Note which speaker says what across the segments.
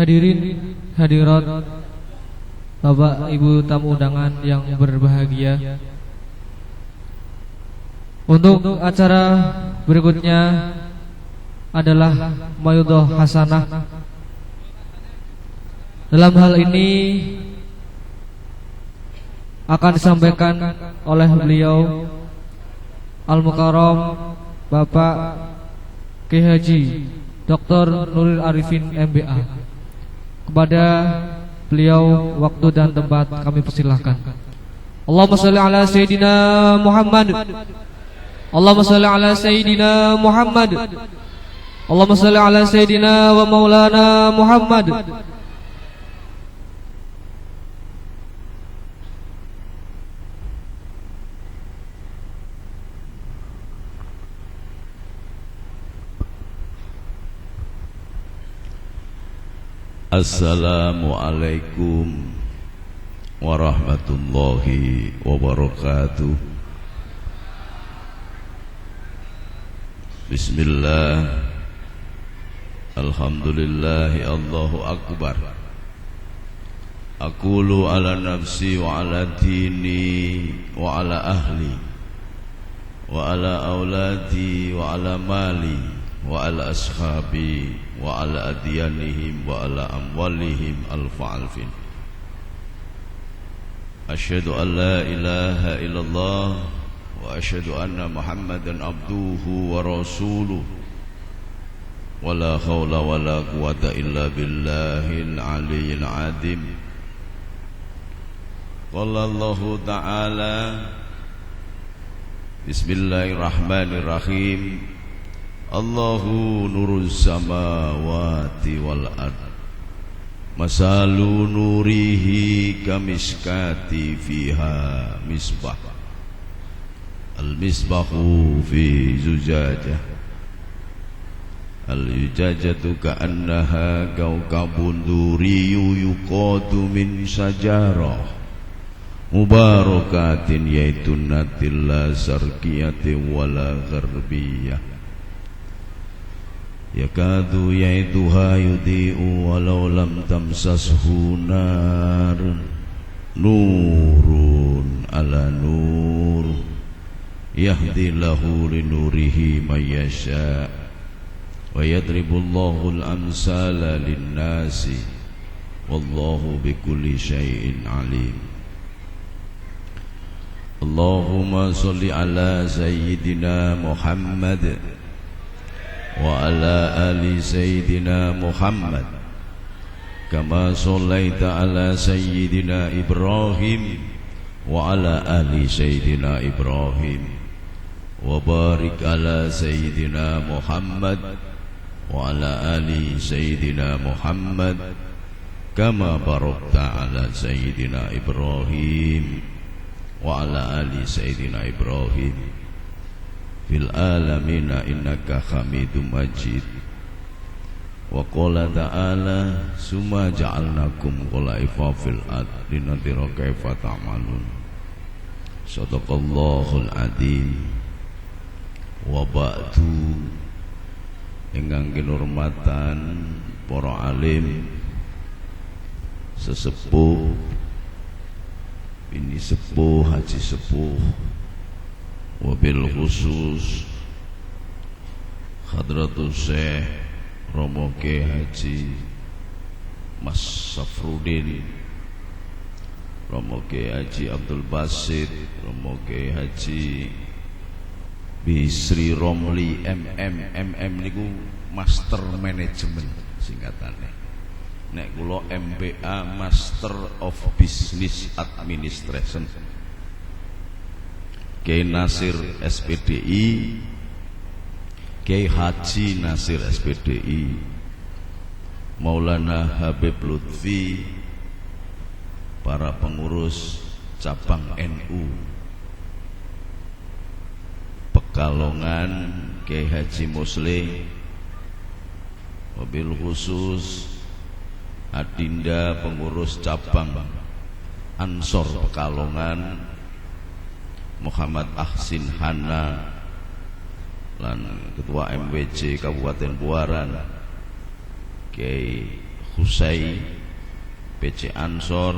Speaker 1: Hadirin hadirat Bapak Ibu tamu undangan yang berbahagia, untuk acara berikutnya adalah Mayudhah Hasanah. Dalam hal ini akan disampaikan oleh beliau Al-Mukarram Bapak Kiai Haji Dr. Nuril Arifin MBA. Kepada beliau waktu dan tempat kami persilahkan. Allahumma shalli ala Sayyidina Muhammad. Allahumma shalli ala Sayyidina Muhammad. Allahumma shalli ala Sayyidina wa Maulana Muhammad.
Speaker 2: Assalamualaikum warahmatullahi wabarakatuh. Bismillah. Alhamdulillah. Allahu Akbar. Aqulu ala nafsi wa ala dini wa ala ahli wa ala auladi wa ala mali wa ala ashabi wa ala adyanihim wa ala amwalihim alfa alfin. Asyhadu an la ilaha illallah wa asyhadu anna Muhammadan abduhu wa rasuluh. Wa la hawla wa la quwata illa billahil aliyyil azim. Qala Allahu ta'ala Bismillahirrahmanirrahim. Allahu nurus samawati wal ard. Masalu nurihi kamiskati fiha misbah. Al-misbahu fi zujajah. Al-zujajatu ka'annaha kawkabun duriyu yuqadu min sajarah mubarakatin yaitunatil la sarqiyatin wala gharbiyah. Yakadu yaituha yudhi'u walau lam tamsashu nar. Nurun ala nur yahdi lahu linurihi man yasha. Wa yadribullahu al-amsala linnasi wallahu bikulli syai'in alim. Allahumma salli ala sayyidina Muhammad wa ala ali sayyidina Muhammad kama sallaita ala sayyidina Ibrahim wa ala ali sayyidina Ibrahim wa barik ala sayyidina Muhammad wa ala ali sayyidina Muhammad kama barakta ala sayyidina Ibrahim wa ala ali sayyidina Ibrahim fil alamina innaka hamidum majid. Wa qala ta'ala summa ja'alnakum khulaifa fil ard linadhira kaifa ta'malun. Shadaqallahul adzim. Wa ba'du. Ingkang kinurmatan para alim, sesepuh, ini sepuh, haji sepuh, wabil khusus Hadratus Syekh Romo Kiai Haji Mas Safrudin, Romo Kiai Haji Abdul Basit, Romo Kiai Haji Bisri Romli MM niku Master Management singkatane. Nek kula MBA Master of Business Administration. Kiai Nasir SPDI, Kiai Haji Nasir SPDI, Maulana Habib Lutfi, para pengurus cabang NU Pekalongan, Kiai Haji Muslim, wabil khusus Adinda pengurus cabang Ansor Pekalongan, Muhammad Ahsin Hana lan Ketua MWC Kabupaten Buaran, Kiai Husai, PC Ansor,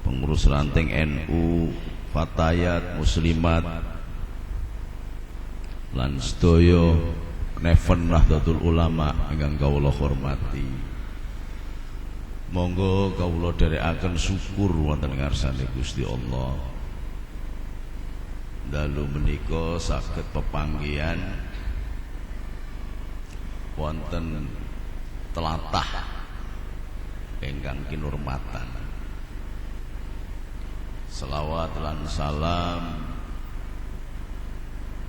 Speaker 2: pengurus ranting NU, Fatayat, Muslimat, lan sedaya Neven Nahdlatul Ulama ingkang kawula hormati. Monggo kawula dherekaken syukur wonten ngarsane Gusti Allah. Dalu menika saged pepanggihan wonten tlatah ingkang kinurmatan. Selawat lan salam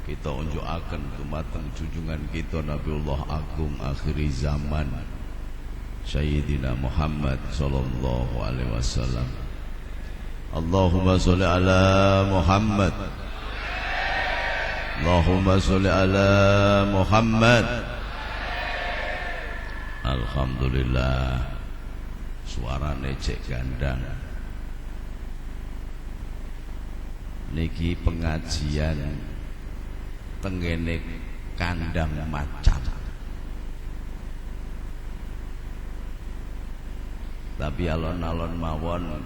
Speaker 2: kita unjukaken dumateng junjungan kita Nabiullah Agung akhiri zaman Sayyidina Muhammad sallallahu alaihi wasallam. Allahumma sholli ala Muhammad. Allahumma sholli ala Muhammad. Alhamdulillah, suarane cek gandang. Niki pengajian tenggene kandang macan. Tapi alon-alon mawon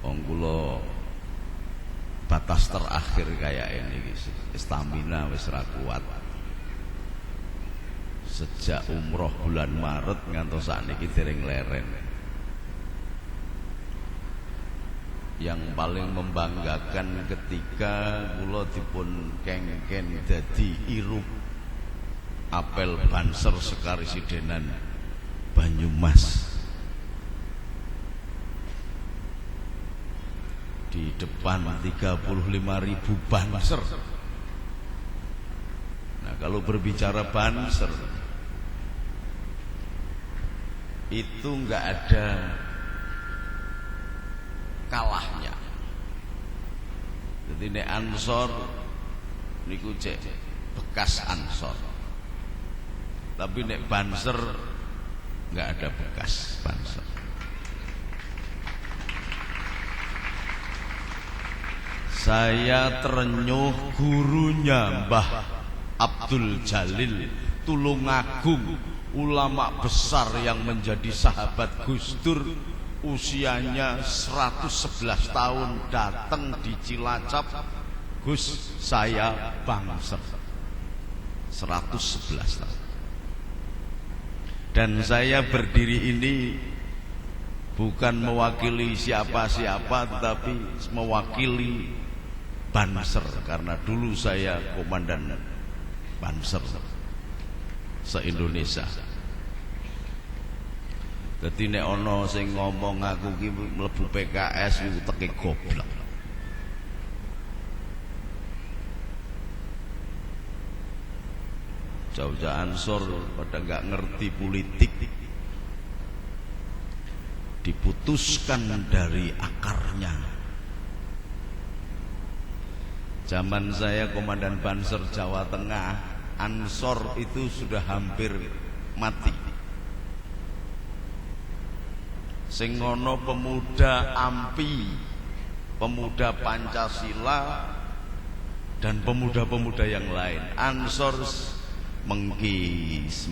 Speaker 2: wong kula batas terakhir kayak ini, stamina wis ra kuat. Sejak umroh bulan Maret ngantos sakniki dereng leren. Yang paling membanggakan ketika kula dipun kengken dadi irup apel Banser Sekaresidenan Banyumas di depan 35.000 Banser. Nah, kalau berbicara Banser itu enggak ada kalahnya. Jadi nek Ansor niku cek bekas Ansor. Tapi nek Banser enggak ada bekas Banser. Saya terenyuh gurunya Mbah Abdul Jalil Tulungagung, ulama besar yang menjadi sahabat Gus Dur, usianya 111 tahun datang di Cilacap. Gus, saya Banser 111 tahun. Dan saya berdiri ini bukan mewakili siapa-siapa, tetapi mewakili Banser, karena dulu saya komandan Banser se-Indonesia. Dadi nek ana sing ngomong aku ki mlebu PKS iku teke goblok. Jauh-jauh Ansor pada enggak ngerti politik, diputuskan dari akarnya. Zaman saya komandan Banser Jawa Tengah, Ansor itu sudah hampir mati. Sing ngono pemuda AMPI, pemuda Pancasila, dan pemuda-pemuda yang lain. Ansor mengkis.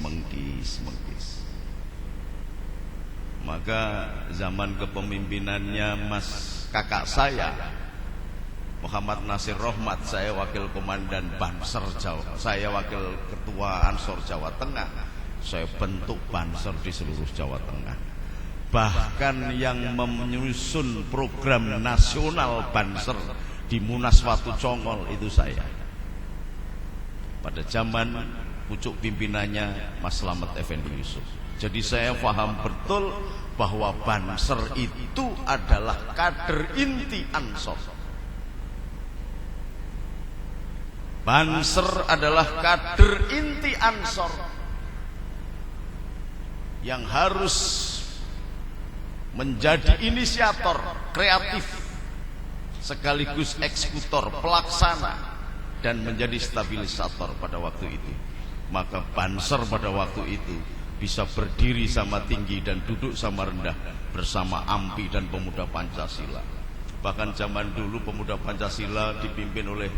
Speaker 2: Maka zaman kepemimpinannya kakak saya Muhammad Nasir Rohmat, saya wakil komandan Banser Jawa, saya wakil ketua Ansor Jawa Tengah, saya bentuk Banser di seluruh Jawa Tengah. Bahkan yang menyusun program nasional Banser di Munas Watu Congol itu saya. Pada zaman pucuk pimpinannya Mas Slamet Effendi Yusuf. Jadi saya paham betul bahwa Banser itu adalah kader inti Ansor. Banser adalah kader inti Ansor yang harus menjadi inisiator, kreatif, sekaligus eksekutor, pelaksana, dan menjadi stabilisator pada waktu itu. Maka Banser pada waktu itu bisa berdiri sama tinggi dan duduk sama rendah bersama AMPI dan pemuda Pancasila. Bahkan zaman dulu pemuda Pancasila dipimpin oleh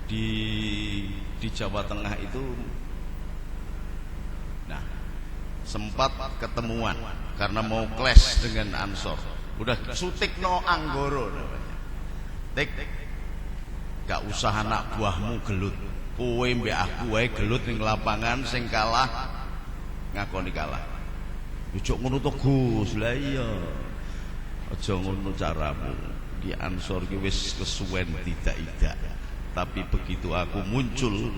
Speaker 2: di Jawa Tengah itu, nah sempat ketemuan karena mau clash dengan Ansor. Udah sutikno Anggoro namanya. Tik, gak usah anak buahmu gelut, kowe mbek aku wae gelut ning lapangan, sing kalah ngakoni kalah. Ojo ngono to Gus. Lah iya, aja ngono caramu. Di Ansor ki wis kesuwen tidak. Tapi begitu aku muncul,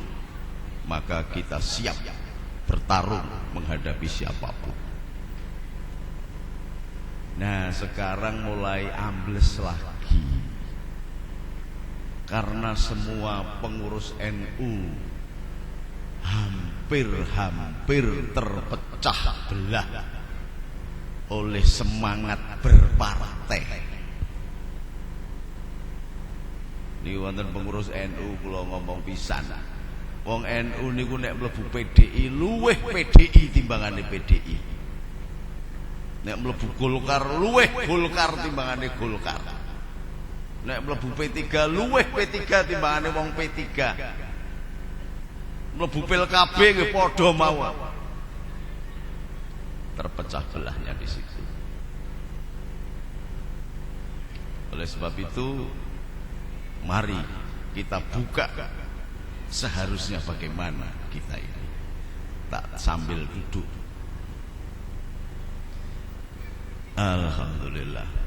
Speaker 2: maka kita siap bertarung menghadapi siapapun. Nah, sekarang mulai ambles lagi. Karena semua pengurus NU hampir terpecah belah oleh semangat berpartai. Niki wonten pengurus NU kula ngomong pisan. Wong NU niku nek mlebu PDI luweh PDI timbangane PDI. Nek mlebu Golkar luweh Golkar timbangane Golkar. Nek mlebu P3 luweh P3 timbangane wong P3. Mlebu PKB nggih padha mawon. Terpecah belahnya di situ. Oleh sebab itu, mari kita buka seharusnya bagaimana kita ini. Tak sambil duduk. Alhamdulillah.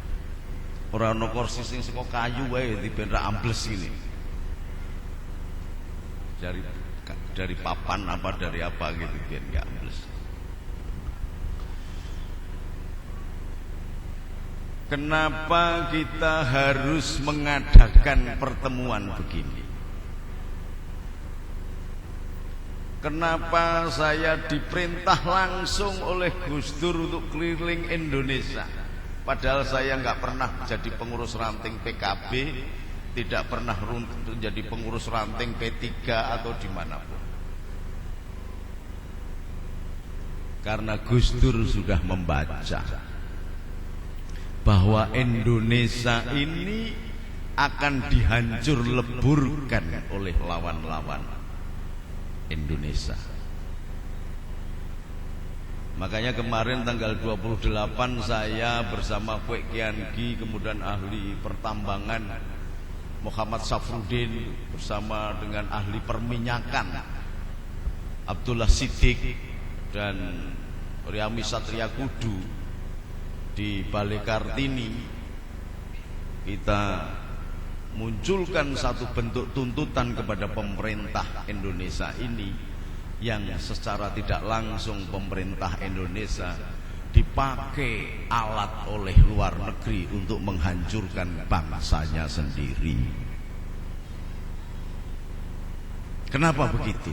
Speaker 2: Ora ana kursi sing saka kayu wae diben ra ambles ini. Dari papan apa dari apa gitu biar enggak ambles. Kenapa kita harus mengadakan pertemuan begini? Kenapa saya diperintah langsung oleh Gus Dur untuk keliling Indonesia? Padahal saya nggak pernah jadi pengurus ranting PKB, tidak pernah menjadi pengurus ranting P3 atau dimanapun. Karena Gus Dur sudah membaca bahwa Indonesia ini akan dihancur leburkan oleh lawan-lawan Indonesia. Makanya kemarin tanggal 28 saya bersama Kwek Kiangi, kemudian ahli pertambangan Muhammad Safruddin bersama dengan ahli perminyakan Abdullah Siddiq dan Riami Satria Kudu di Balai Kartini, kita munculkan satu bentuk tuntutan kepada pemerintah Indonesia ini, yang secara tidak langsung pemerintah Indonesia dipakai alat oleh luar negeri untuk menghancurkan bangsanya sendiri. Kenapa begitu?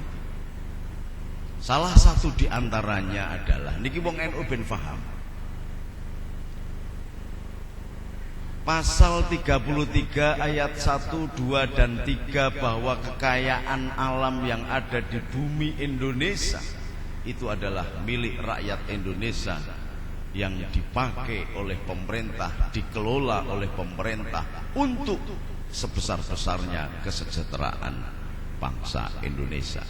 Speaker 2: Salah satu diantaranya adalah niki wong NU ben paham. Pasal 33 ayat 1, 2, dan 3 bahwa kekayaan alam yang ada di bumi Indonesia itu adalah milik rakyat Indonesia yang dipakai oleh pemerintah, dikelola oleh pemerintah untuk sebesar-besarnya kesejahteraan bangsa Indonesia.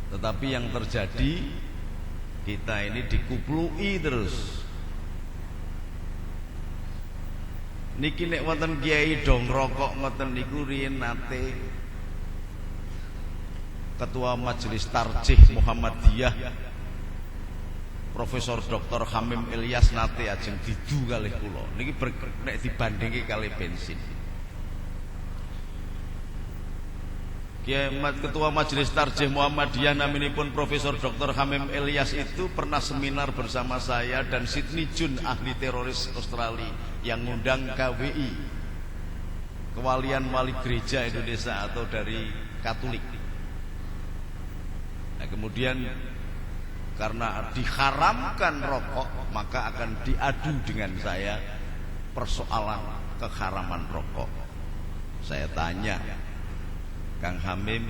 Speaker 2: Tetapi yang terjadi, kita ini dikuplui terus. Niki nek wonten kiai dong rokok ngoten niku riyen nate Ketua Majelis Tarjih Muhammadiyah Profesor Dr. Hamim Ilyas nate ajeng didu kalih kula. Niki nek dibandingke kalih bensin. Ketua Majelis Tarjih Muhammadiyah naminipun Profesor Dr. Hamim Ilyas itu pernah seminar bersama saya dan Sidney Jun, ahli teroris Australia, yang ngundang KWI, Kewalian Wali Gereja Indonesia atau dari Katolik. Nah, kemudian karena diharamkan rokok, maka akan diadu dengan saya persoalan keharaman rokok. Saya tanya, Kang Hamim,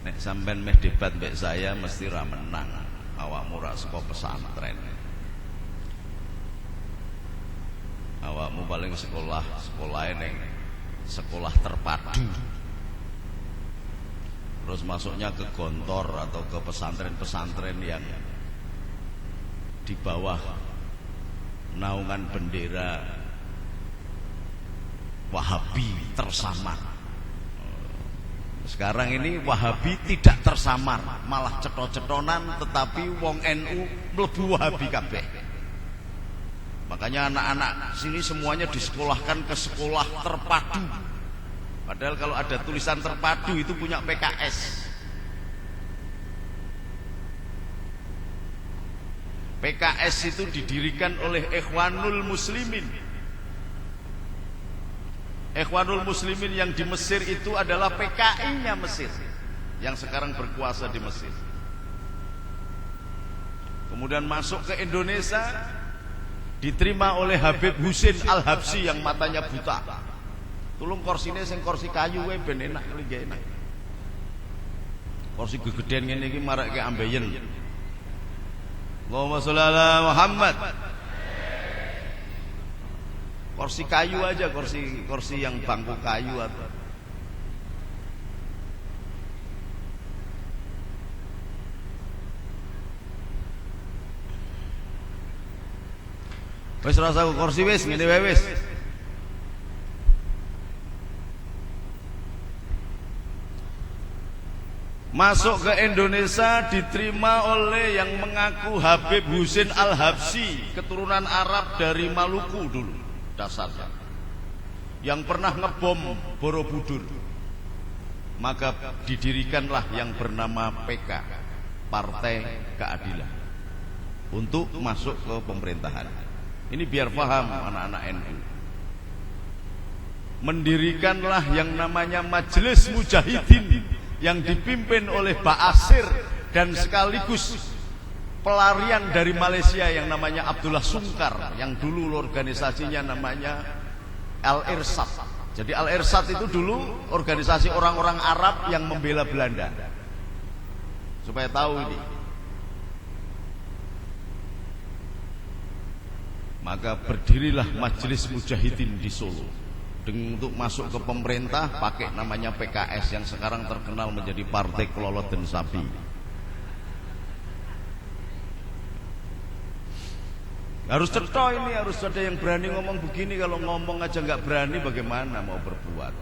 Speaker 2: nek sampean meh debat mbek saya mesti ra menang, awakmu ra saka pesantren. awakmu paling sekolah ning sekolah terpadu. Terus masuknya ke gontor atau ke pesantren-pesantren yang di bawah naungan bendera Wahabi tersamar. Sekarang ini Wahabi tidak tersamar, malah ceto-cetonan, tetapi wong NU mlebu Wahabi kabeh. Makanya anak-anak sini semuanya disekolahkan ke sekolah terpadu. Padahal kalau ada tulisan terpadu itu punya PKS. PKS itu didirikan oleh Ikhwanul Muslimin. Ikhwanul Muslimin yang di Mesir itu adalah PKI-nya Mesir, yang sekarang berkuasa di Mesir. Kemudian masuk ke Indonesia, diterima oleh Habib Husin Al-Habsyi yang matanya buta. Tulung korsine sing kursi kayu wae ben enak kali gak enak. Kursi gegeden ngene iki marake ambeien. Allahumma sholli ala Muhammad. Kursi kayu aja, kursi yang bangku kayu atau wis rasa kursi wis ngene wae wis. Masuk ke Indonesia diterima oleh yang mengaku Habib Husin Al-Habsyi, keturunan Arab dari Maluku dulu dasarnya, yang pernah ngebom Borobudur. Maka didirikanlah yang bernama PK, Partai Keadilan, untuk masuk ke pemerintahan. Ini biar paham anak-anak NU. Mendirikanlah yang namanya Majelis Mujahidin yang dipimpin oleh Ba'asir dan sekaligus pelarian dari Malaysia yang namanya Abdullah Sungkar, yang dulu organisasinya namanya Al-Irsad. Jadi Al-Irsad itu dulu organisasi orang-orang Arab yang membela Belanda. Supaya tahu ini. Maka berdirilah Majelis Mujahidin di Solo untuk masuk ke pemerintah pakai namanya PKS yang sekarang terkenal menjadi Partai Kelolot dan Sapi. Harus cetok ini, harus ada yang berani ngomong begini. Kalau ngomong aja nggak berani, bagaimana mau berbuat?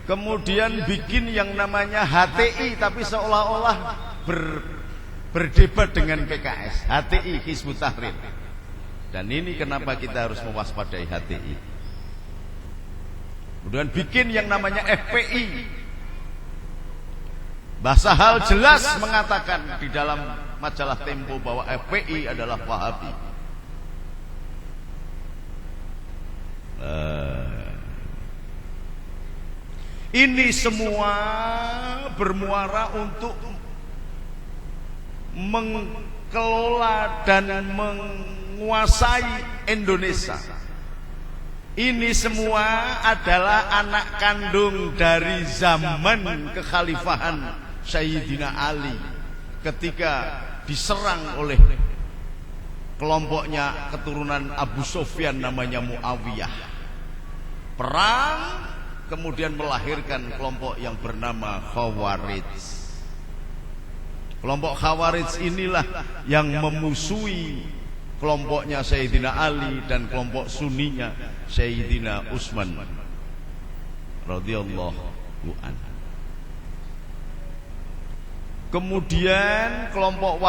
Speaker 2: Kemudian bikin yang namanya HTI, tapi seolah-olah berdebat dengan PKS. HTI, Hizbut Tahrir. Dan ini kenapa kita harus mewaspadai HTI. Kemudian bikin yang namanya FPI. Mbah Sahal jelas mengatakan di dalam majalah Tempo bahwa FPI adalah Wahabi. Ini semua bermuara untuk mengelola dan menguasai Indonesia. Ini semua adalah anak kandung dari zaman kekhalifahan Sayyidina Ali ketika diserang oleh kelompoknya keturunan Abu Sufyan namanya Muawiyah. Perang kemudian melahirkan kelompok yang bernama Khawarij. Kelompok Khawarij inilah yang memusuhi kelompoknya Sayyidina Ali dan kelompok Sunninya Sayyidina Utsman radhiyallahu anhu. Kemudian kelompok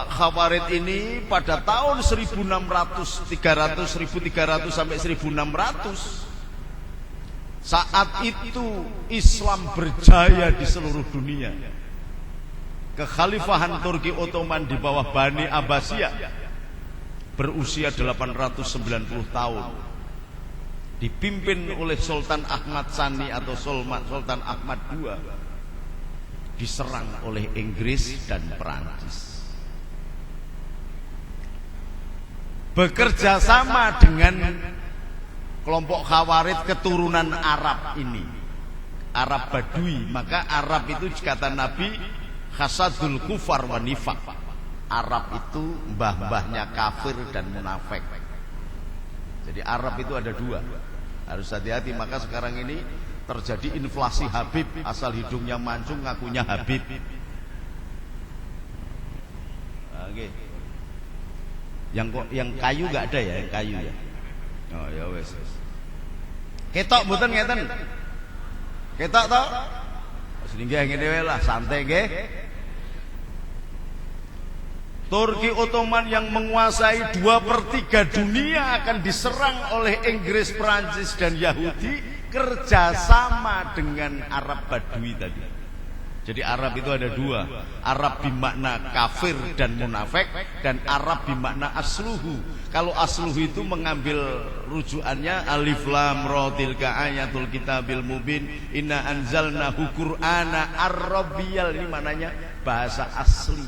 Speaker 2: Khawarij ini pada tahun 1300 sampai 1600, saat itu Islam berjaya di seluruh dunia. Kekhalifahan Turki Ottoman di bawah Bani Abbasiyah berusia 890 tahun, dipimpin oleh Sultan Ahmad Tsani atau Sultan Ahmad II, diserang oleh Inggris dan Perancis. Bekerja sama dengan kelompok Khawarij keturunan Arab ini, Arab Badui. Maka Arab itu kata Nabi hasadul kufar wa nifaq. Arab itu mbah-mbahnya kafir dan munafik. Jadi Arab itu ada dua. Harus hati-hati, maka sekarang ini terjadi inflasi Habib, asal hidungnya mancung ngakunya Habib. Oke. Yang kayu enggak ada ya, yang kayu ya. Oh ya wes. Ketok mboten ngeten. Ketok to? Sehingga ngene wae lah, santai nggih. Turki Ottoman yang menguasai 2/3 dunia akan diserang oleh Inggris, Prancis dan Yahudi kerjasama dengan Arab Badui tadi. Jadi Arab itu ada dua, Arab bermakna kafir dan munafik, dan Arab bermakna asluhu. Kalau asluhu itu mengambil rujukannya alif lam ra tilka ayatul kitabil mubin inna anzalnahu qur'ana arabiyyal, ini maknanya bahasa asli.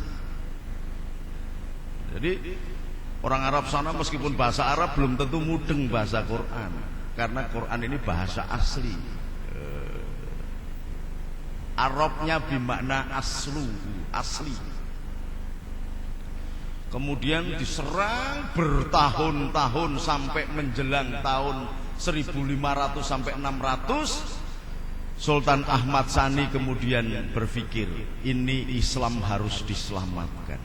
Speaker 2: Jadi orang Arab sana meskipun bahasa Arab belum tentu mudeng bahasa Quran, karena Quran ini bahasa asli. Arabnya bermakna aslu, asli. Kemudian diserang bertahun-tahun sampai menjelang tahun 1500 sampai 600. Sultan Ahmad Sani kemudian berpikir, ini Islam harus diselamatkan.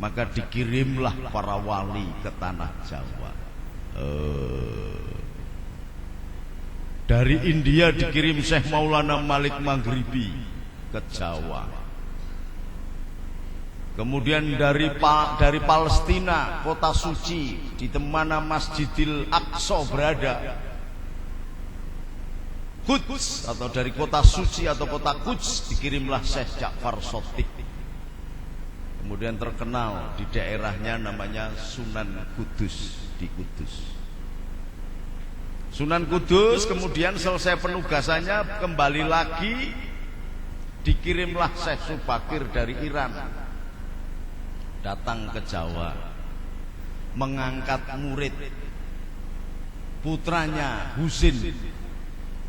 Speaker 2: Maka dikirimlah para wali ke tanah Jawa. Dari India dikirim Syekh Maulana Malik Maghribi ke Jawa. Kemudian dari Palestina, kota suci di mana Masjidil Aqsa berada, Quds, atau dari kota suci atau kota Quds dikirimlah Syekh Ja'far Shadiq. Kemudian terkenal di daerahnya namanya Sunan Kudus di Kudus. Sunan Kudus kemudian selesai penugasannya kembali lagi, dikirimlah Syekh Subakir dari Iran datang ke Jawa mengangkat murid putranya Husin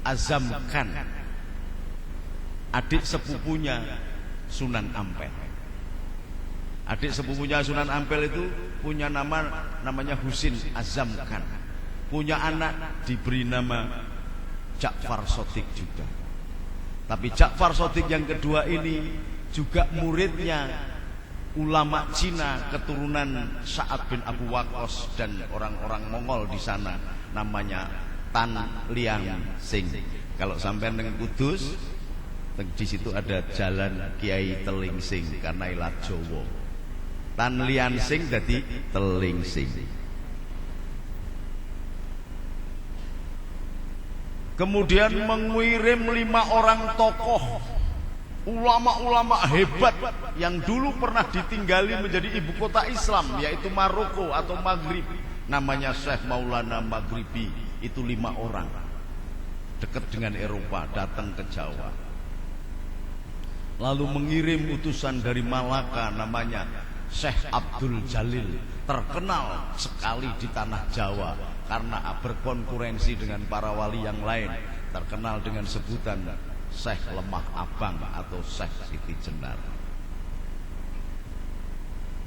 Speaker 2: Azam Khan, adik sepupunya Sunan Ampel. Adik sepupunya Sunan Ampel itu punya namanya Husin Azam Khan. Punya anak diberi nama Ja'far Shadiq juga. Tapi Ja'far Shadiq yang kedua ini juga muridnya ulama Cina keturunan Sa'ad bin Abu Waqqas dan orang-orang Mongol di sana, namanya Tan Liang Sing. Kalau sampai dengan Kudus, di situ ada jalan Kiai Teling Sing karena ilat Jawa. Tan Liang Sing jadi Teling Sing. Kemudian mengirim 5 orang tokoh ulama-ulama hebat yang dulu pernah ditinggali menjadi ibu kota Islam, yaitu Maroko atau Maghrib. Namanya Syekh Maulana Maghribi. Itu 5 orang dekat dengan Eropa datang ke Jawa. Lalu mengirim utusan dari Malaka namanya Syekh Abdul Jalil, terkenal sekali di tanah Jawa karena berkonkurensi dengan para wali yang lain, terkenal dengan sebutan Syekh Lemah Abang atau Syekh Siti Jenar.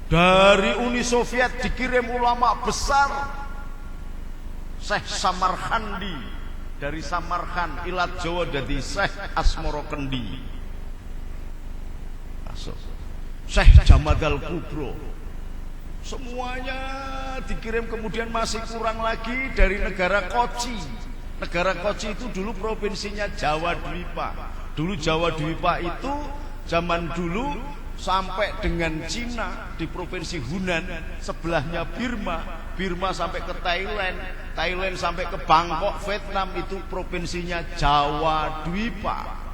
Speaker 2: Dari Uni Soviet dikirim ulama besar, Syekh Samarkandi dari Samarkand, ilat Jawa jadi Syekh Asmorokendi. Masuk Syekh Jamadal Kubro. Semuanya dikirim. Kemudian masih kurang lagi dari negara Kochi. Negara Kochi itu dulu provinsinya Jawa Dwipa. Dulu Jawa Dwipa itu zaman dulu sampai dengan Cina di provinsi Hunan, sebelahnya Birma, Birma sampai ke Thailand, Thailand sampai ke Bangkok, Vietnam, itu provinsinya Jawa Dwipa.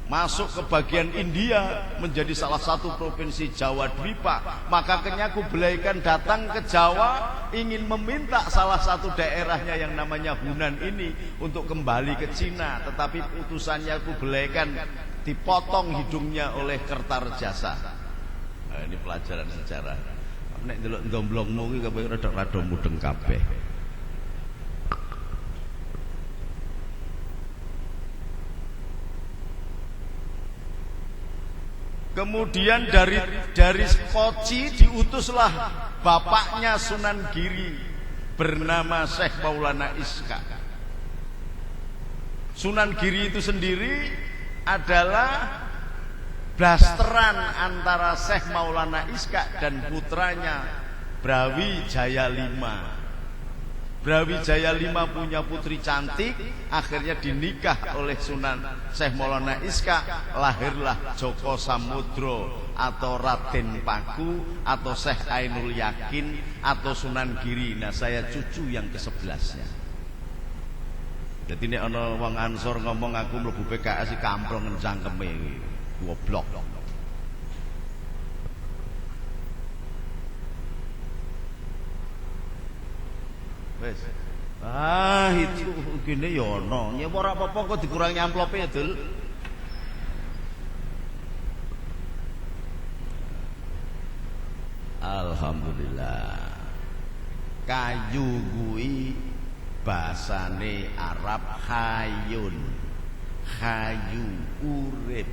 Speaker 2: Masuk ke bagian India menjadi salah satu provinsi Jawa Dwipa. Maka kenyang Kublai Khan datang ke Jawa ingin meminta salah satu daerahnya yang namanya Hunan ini untuk kembali ke Cina, tetapi utusannya Kublai Khan dipotong hidungnya oleh Kertarjasa. Nah, ini pelajaran sejarah. Nek ndelok ndomblongmu iki kaya rada-rada mudeng kabeh. Kemudian dari Koci diutuslah bapaknya Sunan Giri bernama Syekh Maulana Iska. Sunan Giri itu sendiri adalah blasteran antara Syekh Maulana Iska dan putranya Brawijaya V. Brawijaya V punya putri cantik, akhirnya dinikah oleh Sunan Syekh Maulana Iska, lahirlah Joko Samudro atau Raden Paku atau Syekh Ainul Yakin atau Sunan Giri. Nah, saya cucu yang ke-11-nya. Jadi nek ana wong Ansor ngomong aku mlebu PKS kamplong cangkeme goblok. Wes. Itu gini ya ono. Ya ora apa-apa kok dikurangi amplope ya, Dul. Alhamdulillah. Kayu kuwi basane Arab hayun. Kayu urip.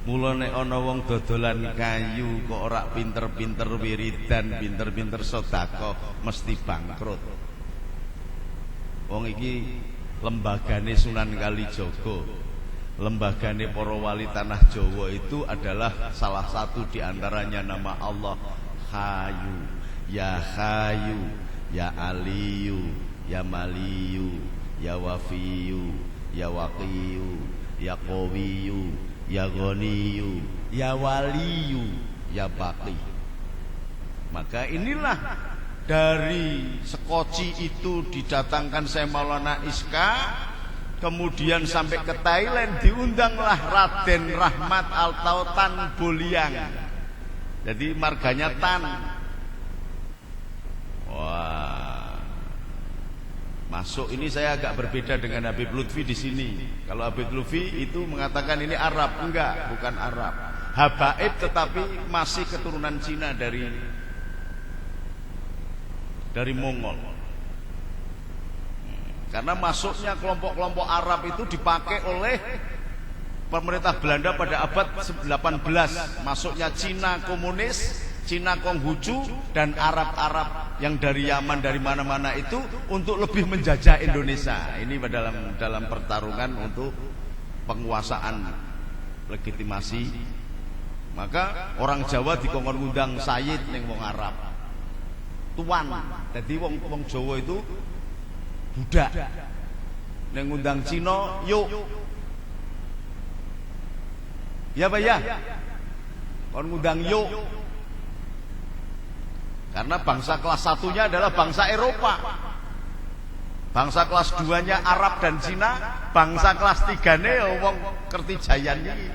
Speaker 2: Mula nek ana wong dodolan kayu kok ora pinter-pinter wiridan, pinter-pinter sedekah mesti bangkrut. Wong iki lembagane Sunan Kalijaga, lembagane para wali tanah Jawa itu adalah salah satu di antaranya nama Allah Hayu, ya Hayu, ya Aliyu, ya Maliyu, ya Wafiyu, ya Waqiyu, ya Qawiyu, ya Ghaniyu, ya Waliyu, ya Baqi. Maka inilah dari Sekoci itu didatangkan Syekh Maulana Iska, kemudian sampai ke Thailand diundanglah Raden Rahmat atau Tan Boliang. Jadi marganya Tan. Wah, masuk ini saya agak berbeda dengan Habib Lutfi di sini. Kalau Habib Lutfi itu mengatakan ini Arab, enggak, bukan Arab. Habaib tetapi masih keturunan Cina dari Mongol. Karena masuknya kelompok-kelompok Arab itu dipakai oleh pemerintah Belanda pada abad 18. Masuknya Cina komunis, Cina Konghucu, dan Arab-Arab yang dari Yaman, dari mana-mana itu untuk lebih menjajah Indonesia. Ini dalam pertarungan untuk penguasaan legitimasi. Maka orang Jawa dikongkon ngundang Sayyid ning wong Arab. Tuan, jadi wong Jawa itu budak. Ning ngundang Cina, yuk. Ya Pak ya. Kon ngundang yuk. Karena bangsa kelas satunya adalah bangsa Eropa. Bangsa kelas 2-nya Arab dan Cina, bangsa kelas 3-nya wong Kertijayan iki.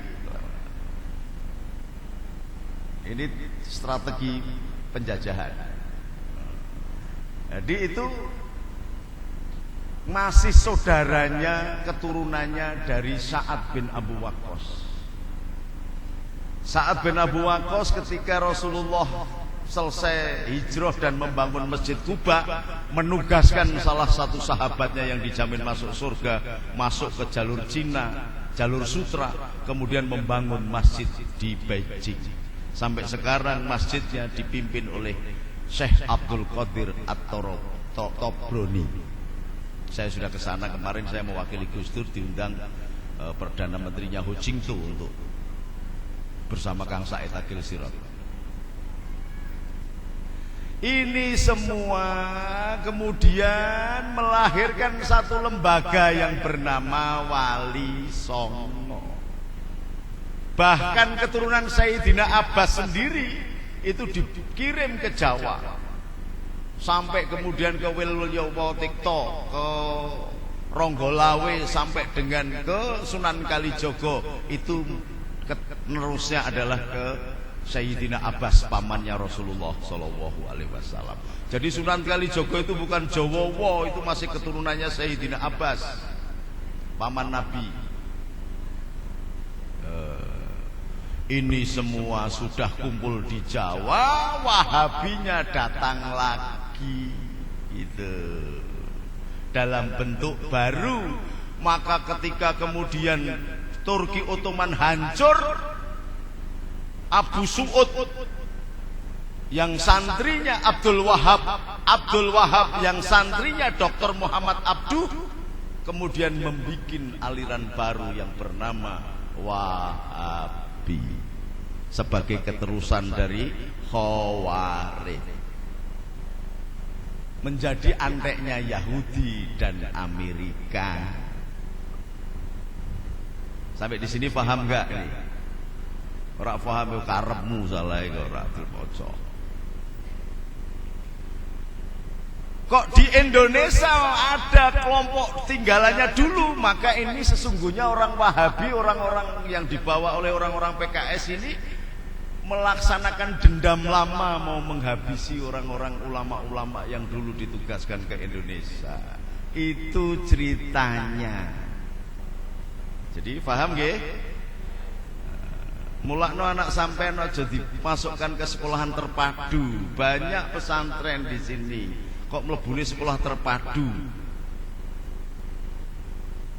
Speaker 2: Ini strategi penjajahan. Jadi itu masih saudaranya, keturunannya dari Sa'ad bin Abu Waqqas. Sa'ad bin Abu Waqqas ketika Rasulullah selesai hijrah dan membangun Masjid Quba, menugaskan salah satu sahabatnya yang dijamin masuk surga, masuk ke jalur Cina, jalur sutra, kemudian membangun masjid di Beijing. Sampai sekarang masjidnya dipimpin oleh Syekh Abdul Qadir At-Tobroni. Saya sudah ke sana kemarin, saya mewakili Gus Dur, diundang Perdana Menterinya Ho Jingto untuk bersama Kang Said Akil Sirot. Ini semua kemudian melahirkan satu lembaga yang bernama Wali Songo. Bahkan keturunan Sayyidina Abbas sendiri itu dikirim ke Jawa, sampai kemudian ke Wilyowotikto, ke Ronggolawe, sampai dengan ke Sunan Kalijogo. Itu penerusnya adalah ke Sayyidina Abbas, pamannya Rasulullah Shallallahu Alaihi Wasallam. Jadi Sunan Kalijogo itu bukan Jawa, itu masih keturunannya Sayyidina Abbas, paman Nabi. Ini semua sudah kumpul di Jawa, Wahabinya datang lagi itu dalam bentuk baru. Maka ketika kemudian Turki Ottoman hancur, Abu Su'ud, yang santrinya Abdul Wahab yang santrinya Dr. Muhammad Abduh, kemudian membuat aliran baru yang bernama Wahabi sebagai keterusan dari Khawarij, menjadi anteknya Yahudi dan Amerika. Sampai di sini paham enggak ini? Ora paham yo karepmu salah iku ora dipoco. Kok di Indonesia ada kelompok tinggalannya dulu, maka ini sesungguhnya orang Wahabi, orang-orang yang dibawa oleh orang-orang PKS ini melaksanakan dendam lama, mau menghabisi orang-orang ulama-ulama yang dulu ditugaskan ke Indonesia. Itu ceritanya. Jadi paham nggih? Mulakno anak sampean aja dimasukkan ke sekolahan terpadu. Banyak pesantren di sini. Kok mlebune sekolah terpadu?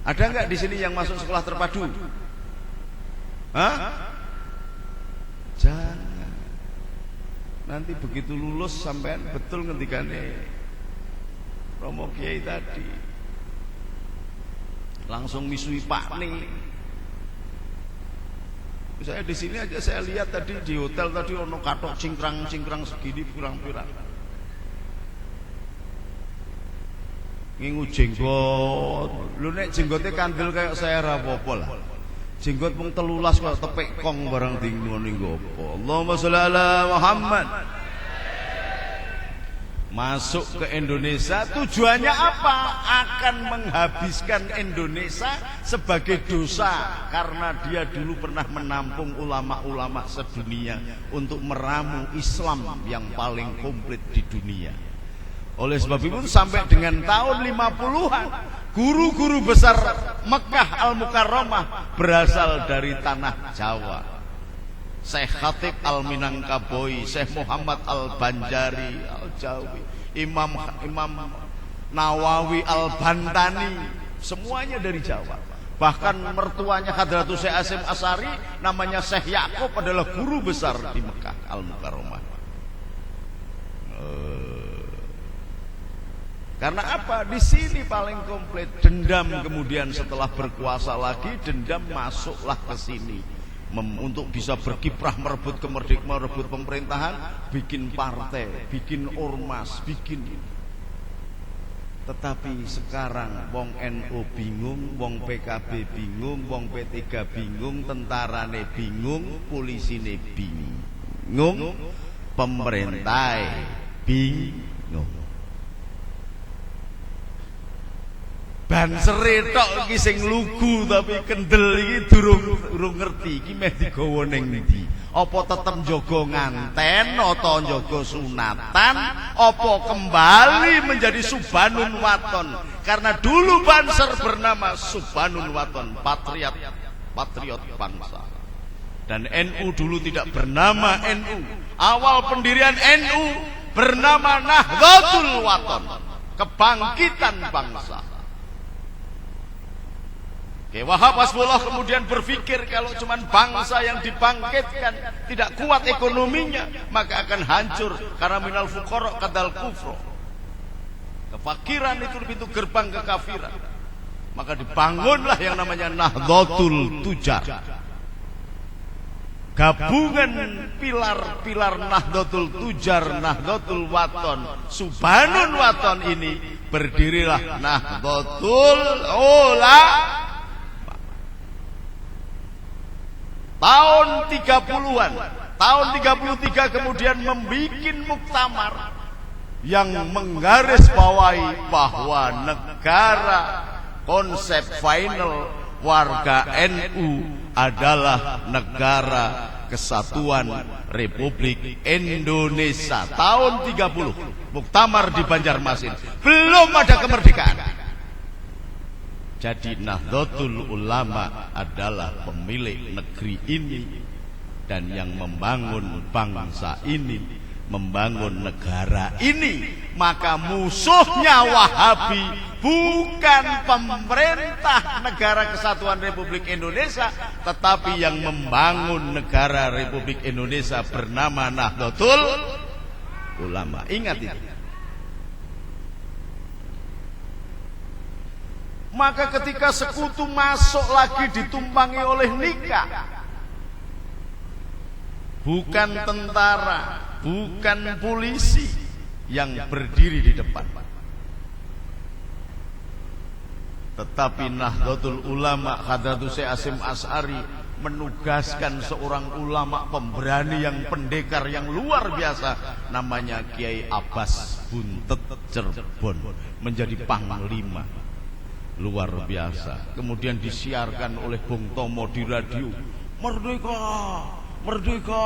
Speaker 2: Ada enggak di sini yang masuk sekolah terpadu? Hah? Jangan. Nanti begitu lulus sampean betul ngendikane Romo Kiai tadi. Langsung misui Pak nih. Misalnya di sini aja saya lihat tadi di hotel tadi ono katok cingkrang-cingkrang segini pirang-pirang. Ngingu jenggot. Lu nek jenggotnya kandel kayak saya ra apa-apa lah. Jenggot mung 13 kok tepek kong barang dingon ning opo. Allahumma sholli ala Muhammad. Masuk ke Indonesia tujuannya apa? Akan menghabiskan Indonesia sebagai dosa, karena dia dulu pernah menampung ulama-ulama sedunia untuk meramu Islam yang paling komplit di dunia. Oleh sebab itu sampai dengan tahun 50-an guru-guru besar Mekah Al-Mukarramah berasal dari tanah Jawa. Syekh Khatib Al-Minangkabau, Syekh Muhammad Al-Banjari Al-Jawi, Imam Nawawi Al-Bantani, semuanya dari Jawa. Bahkan mertuanya Hadratus Syekh Hasyim Asy'ari namanya Syekh Yakub adalah guru besar di Mekah Al-Mukarramah. Karena apa? Di sini paling komplit. Dendam kemudian setelah berkuasa lagi, dendam masuklah ke sini untuk bisa berkiprah merebut kemerdekaan, merebut pemerintahan, bikin partai, bikin ormas, bikin. Tetapi sekarang wong NU bingung, wong PKB bingung, wong P3 bingung, tentarane bingung, polisine bingung, pemerintah bingung. Ban seretok iki sing lugu tapi kendel iki durung ngerti iki meh digawa ning ndi. Apa tetep njaga nganten atau njaga sunatan, apa kembali menjadi Subhanun Waton? Karena dulu Banser bernama Subhanun Waton, patriot bangsa. Dan NU dulu tidak bernama NU. Awal pendirian NU bernama Nahdlatul Waton, kebangkitan bangsa. Oke, Wahab Hasbullah kemudian berpikir kalau cuma bangsa yang dibangkitkan tidak kuat ekonominya, maka akan hancur, karena minal fuqara kadal kufro. Kefakiran itu pintu gerbang kekafiran. Maka dibangunlah yang namanya Nahdlatul Tujar. Gabungan pilar-pilar Nahdlatul Tujar, Nahdlatul Waton, Subhanun Waton ini berdirilah Nahdlatul Ulama. Tahun 30-an, tahun 33 kemudian membikin muktamar yang menggarisbawahi bahwa negara, konsep final warga NU adalah negara kesatuan Republik Indonesia. Tahun 30, muktamar di Banjarmasin, belum ada kemerdekaan. Jadi Nahdlatul Ulama adalah pemilik negeri ini dan yang membangun bangsa ini membangun negara ini. Maka musuhnya Wahabi bukan pemerintah Negara Kesatuan Republik Indonesia, tetapi yang membangun negara Republik Indonesia bernama Nahdlatul Ulama. Ingat itu. Maka ketika sekutu masuk lagi ditumpangi oleh nikah, bukan tentara, bukan polisi yang berdiri di depan, tetapi Nahdlatul Ulama Hadratus Syekh Hasyim Asy'ari menugaskan seorang ulama pemberani yang pendekar yang luar biasa, namanya Kiai Abbas Buntet Cirebon, menjadi panglima luar biasa. Kemudian disiarkan oleh Bung Tomo di radio, merdeka, merdeka,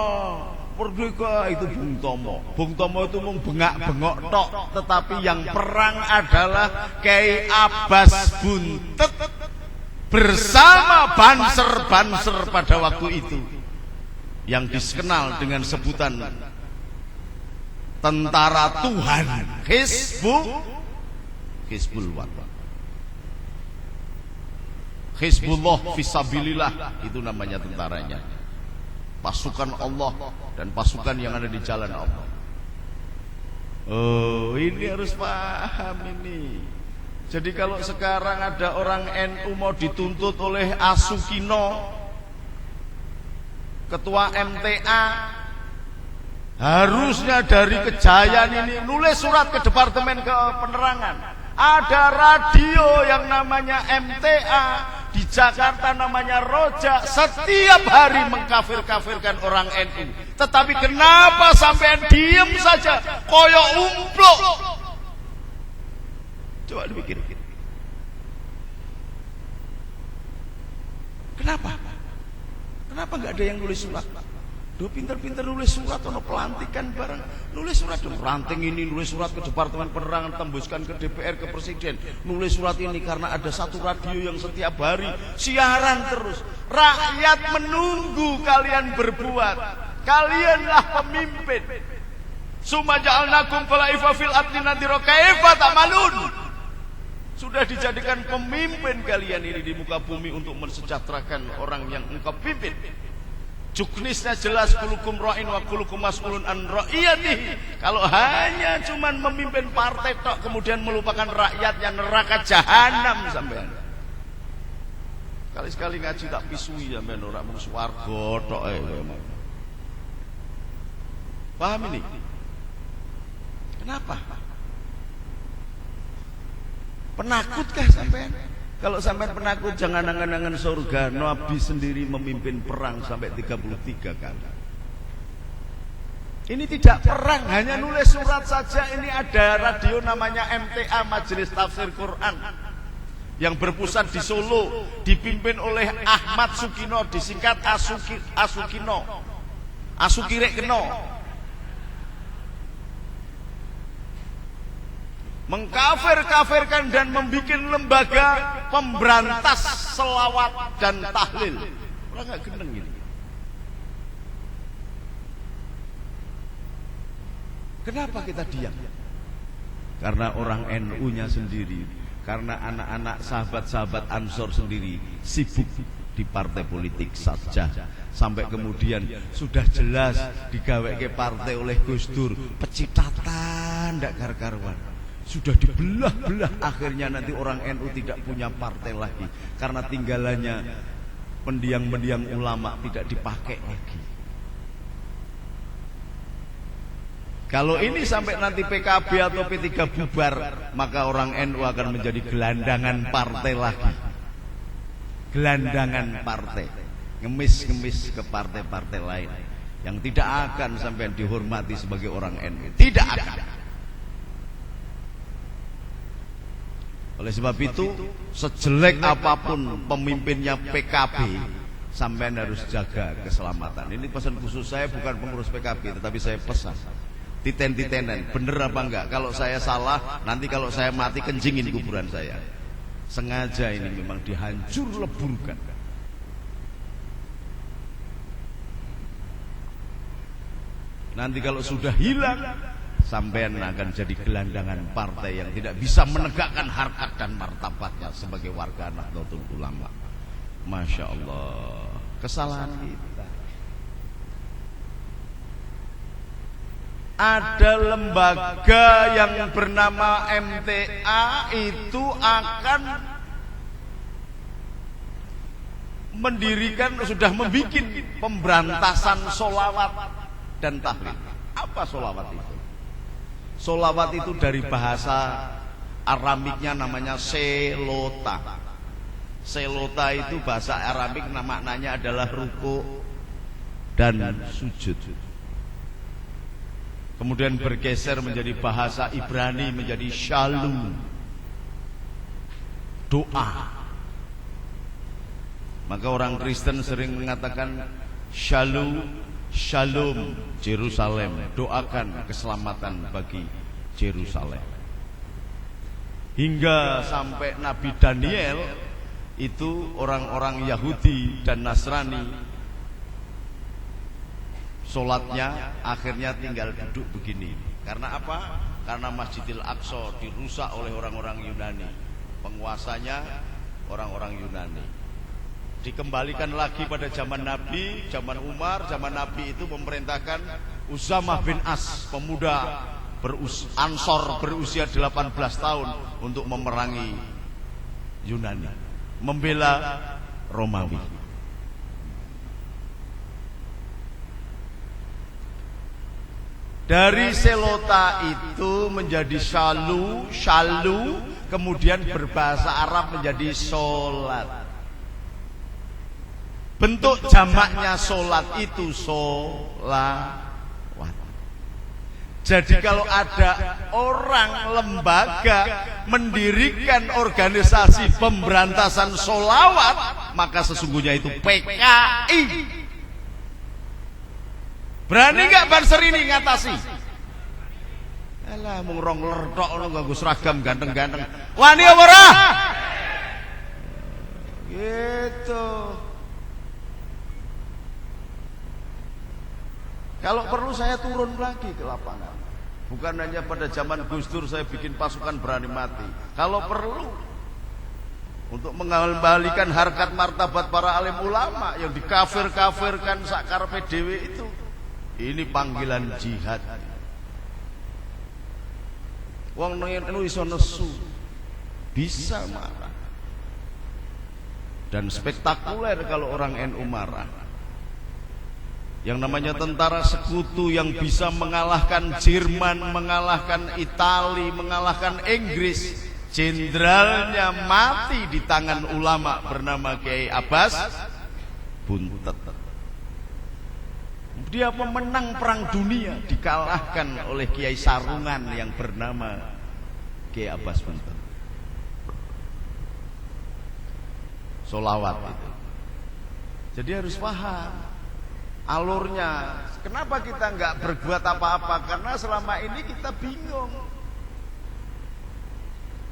Speaker 2: merdeka. Itu Bung Tomo. Bung Tomo itu mau bengak-bengok tok, tetapi yang perang adalah Kiai Abbas Buntet bersama banser-banser pada waktu itu, yang dikenal dengan sebutan tentara Tuhan, Hizbul Wathan, Hizbullah Fisabilillah, itu namanya tentaranya. Pasukan Allah dan pasukan yang ada di jalan Allah. Oh, ini harus paham ini. Jadi kalau sekarang ada orang NU mau dituntut oleh Asukino, ketua MTA, harusnya dari Kejayaan ini nulis surat ke Departemen Penerangan. Ada radio yang namanya MTA di Jakarta, namanya Roja, setiap hari mengkafir-kafirkan orang NU. Tetapi kenapa sampean diem saja, koyok umplok? Coba dipikir. Kenapa? Kenapa nggak ada yang nulis surat? Duh, pinter-pinter nulis surat, ono pelantikan barang, nulis surat dong. Ranting ini nulis surat ke Departemen Penerangan, tembuskan ke DPR, ke Presiden. Nulis surat ini karena ada satu radio yang setiap hari siaran terus. Rakyat menunggu kalian berbuat. Kalianlah pemimpin. Summa ja'alnakum khalaifa fil ardi nadhira kaifa ta'malun. Sudah dijadikan pemimpin kalian ini di muka bumi untuk mensejahterakan orang yang engkau pimpin. Juknisnya jelas, kulukum ra'in wa kulukum mas'ulun an ra'iyatihi. Kalau hanya cuman memimpin partai tok kemudian melupakan rakyat, yang neraka jahanam sampean. Kali-sekali ngaji tak pisui sampean, ora mung swarga tok ae. Paham ini? Kenapa? Penakutkah sampean? Kalau sampai penakut, jangan angan-angan surga. Nabi sendiri memimpin perang sampai 33 kali. Ini tidak perang, hanya nulis surat saja. Ini ada radio namanya MTA, Majelis Tafsir Quran, yang berpusat di Solo, dipimpin oleh Ahmad Sukino, disingkat Asukino, Asukirek Keno. Mengkafir-kafirkan dan membuat lembaga pemberantas selawat dan tahlil. Orang gak gendeng ini. Kenapa kita diam? Karena orang NU-nya sendiri, karena anak-anak sahabat-sahabat Ansor sendiri sibuk di partai politik saja. Sampai kemudian sudah jelas digawe ke partai oleh Gus Dur, pecitatan ndak karu-karuan. Sudah dibelah-belah, akhirnya nanti orang NU tidak punya partai lagi karena tinggalannya pendiang-pendiang ulama tidak dipakai lagi. Kalau ini sampai nanti PKB atau P3 bubar, maka orang NU akan menjadi gelandangan partai lagi. Gelandangan partai, ngemis-ngemis ke partai-partai lain yang tidak akan sampai dihormati sebagai orang NU. Tidak akan. Oleh sebab itu, sejelek apapun pemimpinnya PKB, sampean harus jaga keselamatan. Ini pesan khusus saya, bukan pengurus PKB, tetapi saya pesan titen-titenan, bener apa enggak? Kalau saya salah, nanti kalau saya mati kencingin kuburan saya. Sengaja ini memang dihancur leburkan. Nanti kalau sudah hilang, sampean akan jadi gelandangan partai yang tidak bisa menegakkan harkat dan martabatnya sebagai warga Nahdlatul Ulama. Masya Allah, kesalahan kita. Ada lembaga yang bernama MTA itu akan mendirikan, sudah membuat pemberantasan sholawat dan tahlil. Apa sholawat itu? Sholawat itu dari bahasa Aramiknya namanya selota. Selota itu bahasa Aramik, maknanya adalah ruku dan sujud. Kemudian bergeser menjadi bahasa Ibrani menjadi shalom, doa. Maka orang Kristen sering mengatakan shalom, shalom Yerusalem, doakan keselamatan bagi Yerusalem. Hingga sampai Nabi Daniel itu orang-orang Yahudi dan Nasrani sholatnya akhirnya tinggal duduk begini. Karena apa? Karena Masjidil Aqsa dirusak oleh orang-orang Yunani. Penguasanya orang-orang Yunani. Dikembalikan lagi pada zaman Nabi, zaman Umar. Zaman Nabi itu memerintahkan Usamah bin As, pemuda Ansor berusia 18 tahun, untuk memerangi Yunani, membela Romawi. Dari selota itu menjadi shalu, kemudian berbahasa Arab menjadi sholat. Bentuk jamaknya sholat itu sholawat. Jadi kalau ada orang lembaga mendirikan organisasi pemberantasan sholawat, maka sesungguhnya itu PKI. Berani gak Banser ini ngatasi? Alah, mung rong lertok ngono nganggo seragam ganteng-ganteng. Wani apa ora? Gitu. Kalau perlu saya turun lagi ke lapangan. Bukan hanya pada zaman Gus Dur saya bikin pasukan berani mati. Kalau perlu untuk mengembalikan harkat martabat para alim ulama yang dikafir-kafirkan sakarepe dhewe itu. Ini panggilan jihad. Wong NU iso nesu, bisa marah. Dan spektakuler kalau orang NU marah. Yang namanya tentara sekutu yang bisa mengalahkan Jerman, mengalahkan Itali, mengalahkan Inggris. Jenderalnya mati di tangan ulama bernama Kiai Abbas Buntet. Dia pemenang perang dunia, dikalahkan oleh Kiai Sarungan yang bernama Kiai Abbas Buntet. Sholawat itu. Jadi harus paham alurnya. Kenapa kita nggak berbuat apa-apa? Karena selama ini kita bingung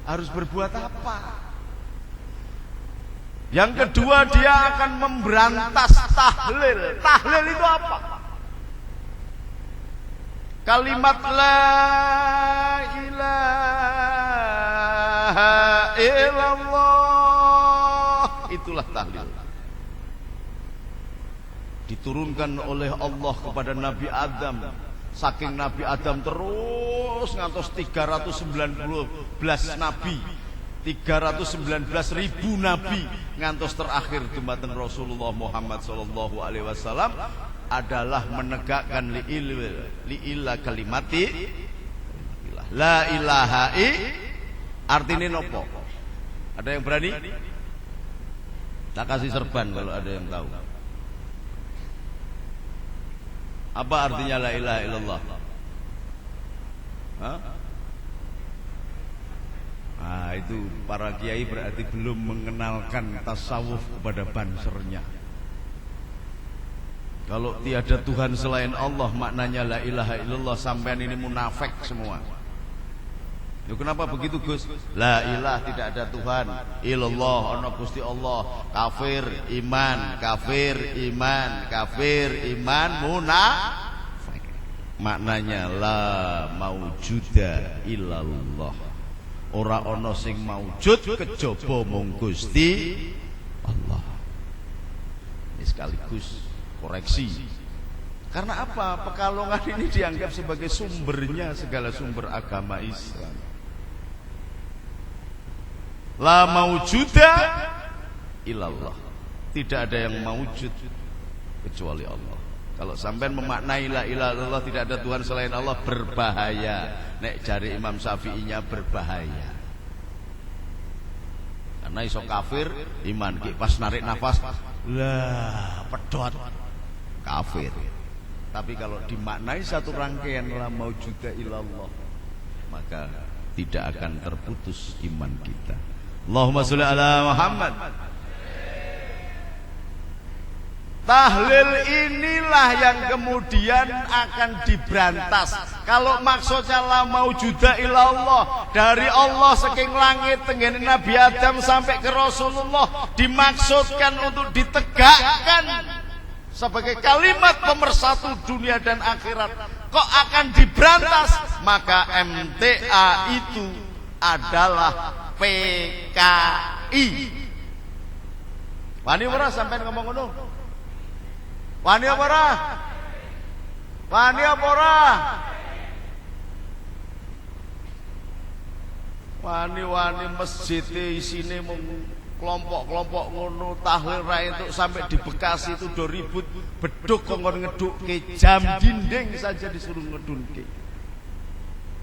Speaker 2: harus berbuat apa. Yang kedua, dia akan memberantas tahlil. Tahlil itu apa? Kalimat la ilaha illallah, itulah tahlil. Diturunkan oleh Allah kepada Nabi Adam. Saking Nabi Adam terus ngantos 319 nabi, 319.000 nabi, ngantos terakhir dumateng Rasulullah Muhammad sallallahu alaihi wasallam adalah menegakkan li'ila kalimati la ilaha artinya nopo. Ada yang berani? Tak kasih serban kalau ada yang tahu. Apa artinya la ilaha illallah? Hah? Nah, itu para kiai berarti belum mengenalkan tasawuf kepada bansernya. Kalau tiada Tuhan selain Allah, maknanya la ilaha illallah, sampean ini munafik semua. Ya, kenapa begitu Gus? La ilah, tidak ada Tuhan. Illallah, ana Gusti Allah. Kafir iman, kafir iman, kafir iman, munafik. maknanya la maujuda illallah. Ora ana sing maujud kejaba mung Gusti Allah. Ini sekaligus koreksi. Karena apa? Pekalongan ini dianggap sebagai sumbernya segala sumber agama Islam. La maujuda illallah. Tidak ada yang maujud kecuali Allah. Kalau sampean memaknai la ilaha illallah tidak ada Tuhan selain Allah, berbahaya. Nek jari Imam Syafi'inya berbahaya. Karena iso kafir iman ki pas narik nafas lah pedot kafir. Tapi kalau dimaknai satu rangkaian la maujuda illallah, maka tidak akan terputus iman kita. Allahumma sholli ala Muhammad. Tahlil inilah yang kemudian akan diberantas. Kalau maksudnya la maujuda illallah, dari Allah saking langit tenggene Nabi Adam sampai ke Rasulullah, dimaksudkan untuk ditegakkan sebagai kalimat pemersatu dunia dan akhirat, kok akan diberantas? Maka MTA itu adalah PKI. Wani ora sampean ngomong ngono? Wani apa ora? Wani apa ora? Wani-wani masjid isine mung kelompok-kelompok ngono, tahlil ra entuk sampai di Bekasi itu do ribut, beduk kongkon ngedukke, jam dinding saja disuruh ngedunke.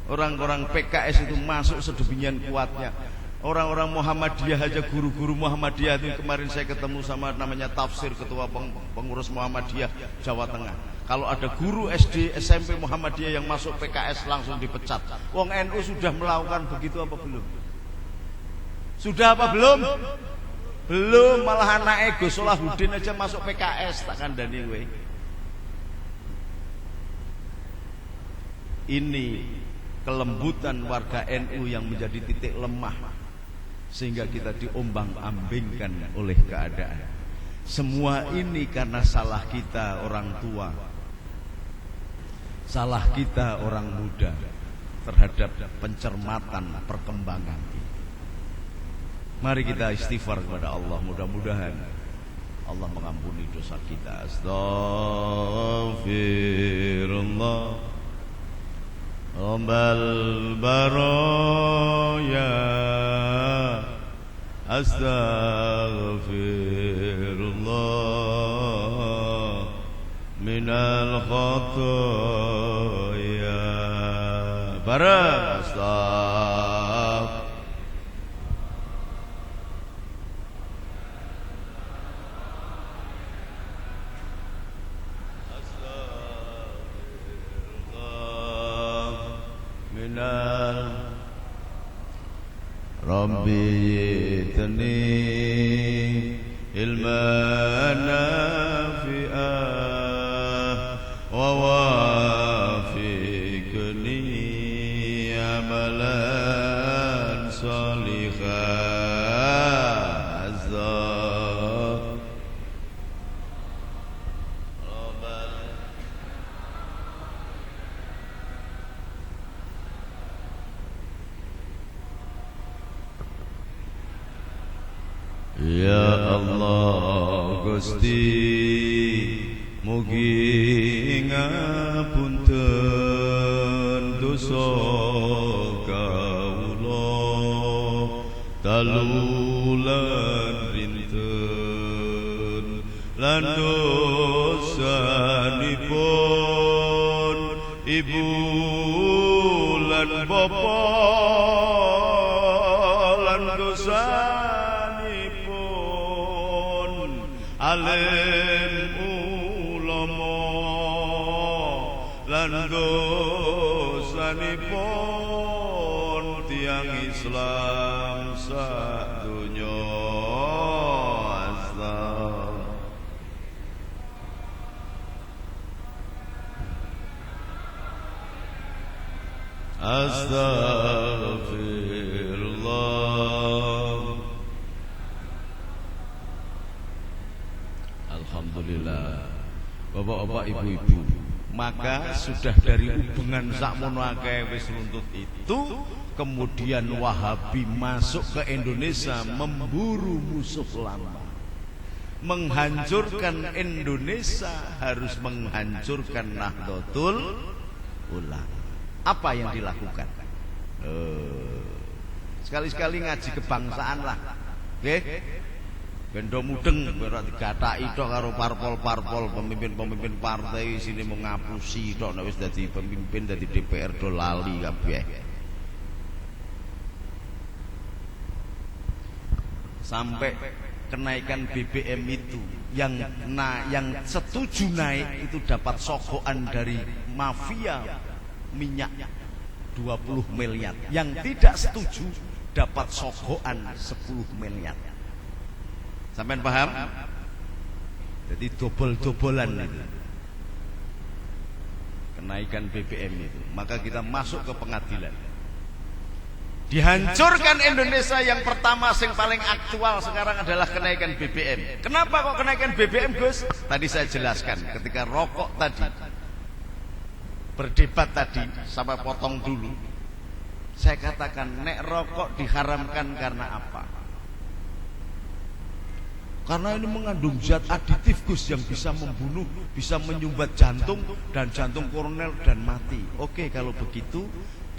Speaker 2: Orang-orang PKS itu masuk sedemikian kuatnya. Orang-orang Muhammadiyah aja, guru-guru Muhammadiyah itu kemarin saya ketemu sama namanya Tafsir, ketua pengurus Muhammadiyah Jawa Tengah. Kalau ada guru SD, SMP Muhammadiyah yang masuk PKS langsung dipecat. Wong NU sudah melakukan begitu apa belum? Sudah apa belum? Belum, malah anak Gus Solahuddin aja masuk PKS, tak kandani kowe. Ini kelembutan warga NU yang menjadi titik lemah, sehingga kita diombang-ambingkan oleh keadaan. Semua ini karena salah kita orang tua, salah kita orang muda terhadap pencermatan perkembangan. Mari kita istighfar kepada Allah, mudah-mudahan Allah mengampuni dosa kita. Astaghfirullah Rabbal baraya, astaghfirullah minal khataya. Bareng astagfirullah. Rabbi tani ilman nafi'ah wa wafiqni amalan salihah. Ya Allah Gusti, mugi ngapunten dosa kawula talulan rinten lan dosanipun ibu lan bapa lan dosa alim ulama lan dosanipun tiang Islam sadonya. Astaghfirullah. Alhamdulillah. Bapak-bapak, ibu-ibu, Maka sudah dari hubungan sakmono akeh wis runtut itu, kemudian Wahabi masuk ke Indonesia memburu musuh lama. Menghancurkan Indonesia harus menghancurkan Nahdlatul Ulama. Apa yang dilakukan? Sekali-sekali ngaji kebangsaan lah. Nggih. Bendo mudeng ora digathaki tok karo parpol-parpol, pemimpin-pemimpin partai sini mau ngapusi tok nek wis dadi pemimpin dadi DPR do lali kabeh. Sampai kenaikan BBM itu yang setuju naik itu dapat sogokan dari mafia minyak 20 miliar. Yang tidak setuju dapat sogokan 10 miliar. Sampean paham? Jadi dobol-dobolan itu. Kenaikan BBM itu. Maka kita masuk ke pengadilan. Dihancurkan Indonesia. Yang pertama yang paling aktual sekarang adalah kenaikan BBM. Kenapa kok kenaikan BBM, Gus? Tadi saya jelaskan ketika rokok tadi berdebat tadi, sampai potong dulu. Saya katakan nek rokok diharamkan karena apa? Karena ini mengandung zat aditif, Gus, yang bisa membunuh, bisa menyumbat jantung dan jantung koroner dan mati. Oke, kalau begitu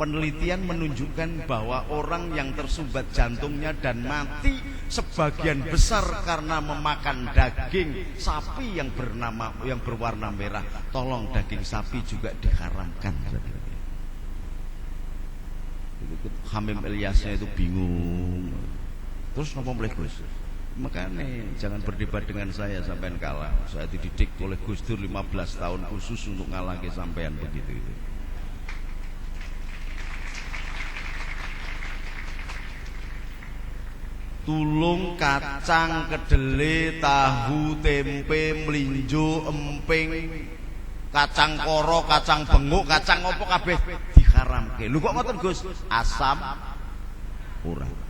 Speaker 2: penelitian menunjukkan bahwa orang yang tersumbat jantungnya dan mati sebagian besar karena memakan daging sapi yang berwarna merah. Tolong daging sapi juga diharamkan. Hamim Ilyasnya itu bingung. Terus ngapa boleh, Gus? Makanya jangan berdebat dengan saya sampean kalah. Saya dididik oleh Gus Dur 15 tahun khusus untuk ngalah ke sampean begitu itu. Tulung, kacang, kedele, tahu, tempe, mlinjo, emping, kacang koro, kacang benguk, kacang opo kabeh diharamke. Lho kok ngoten, Gus? Asam ora.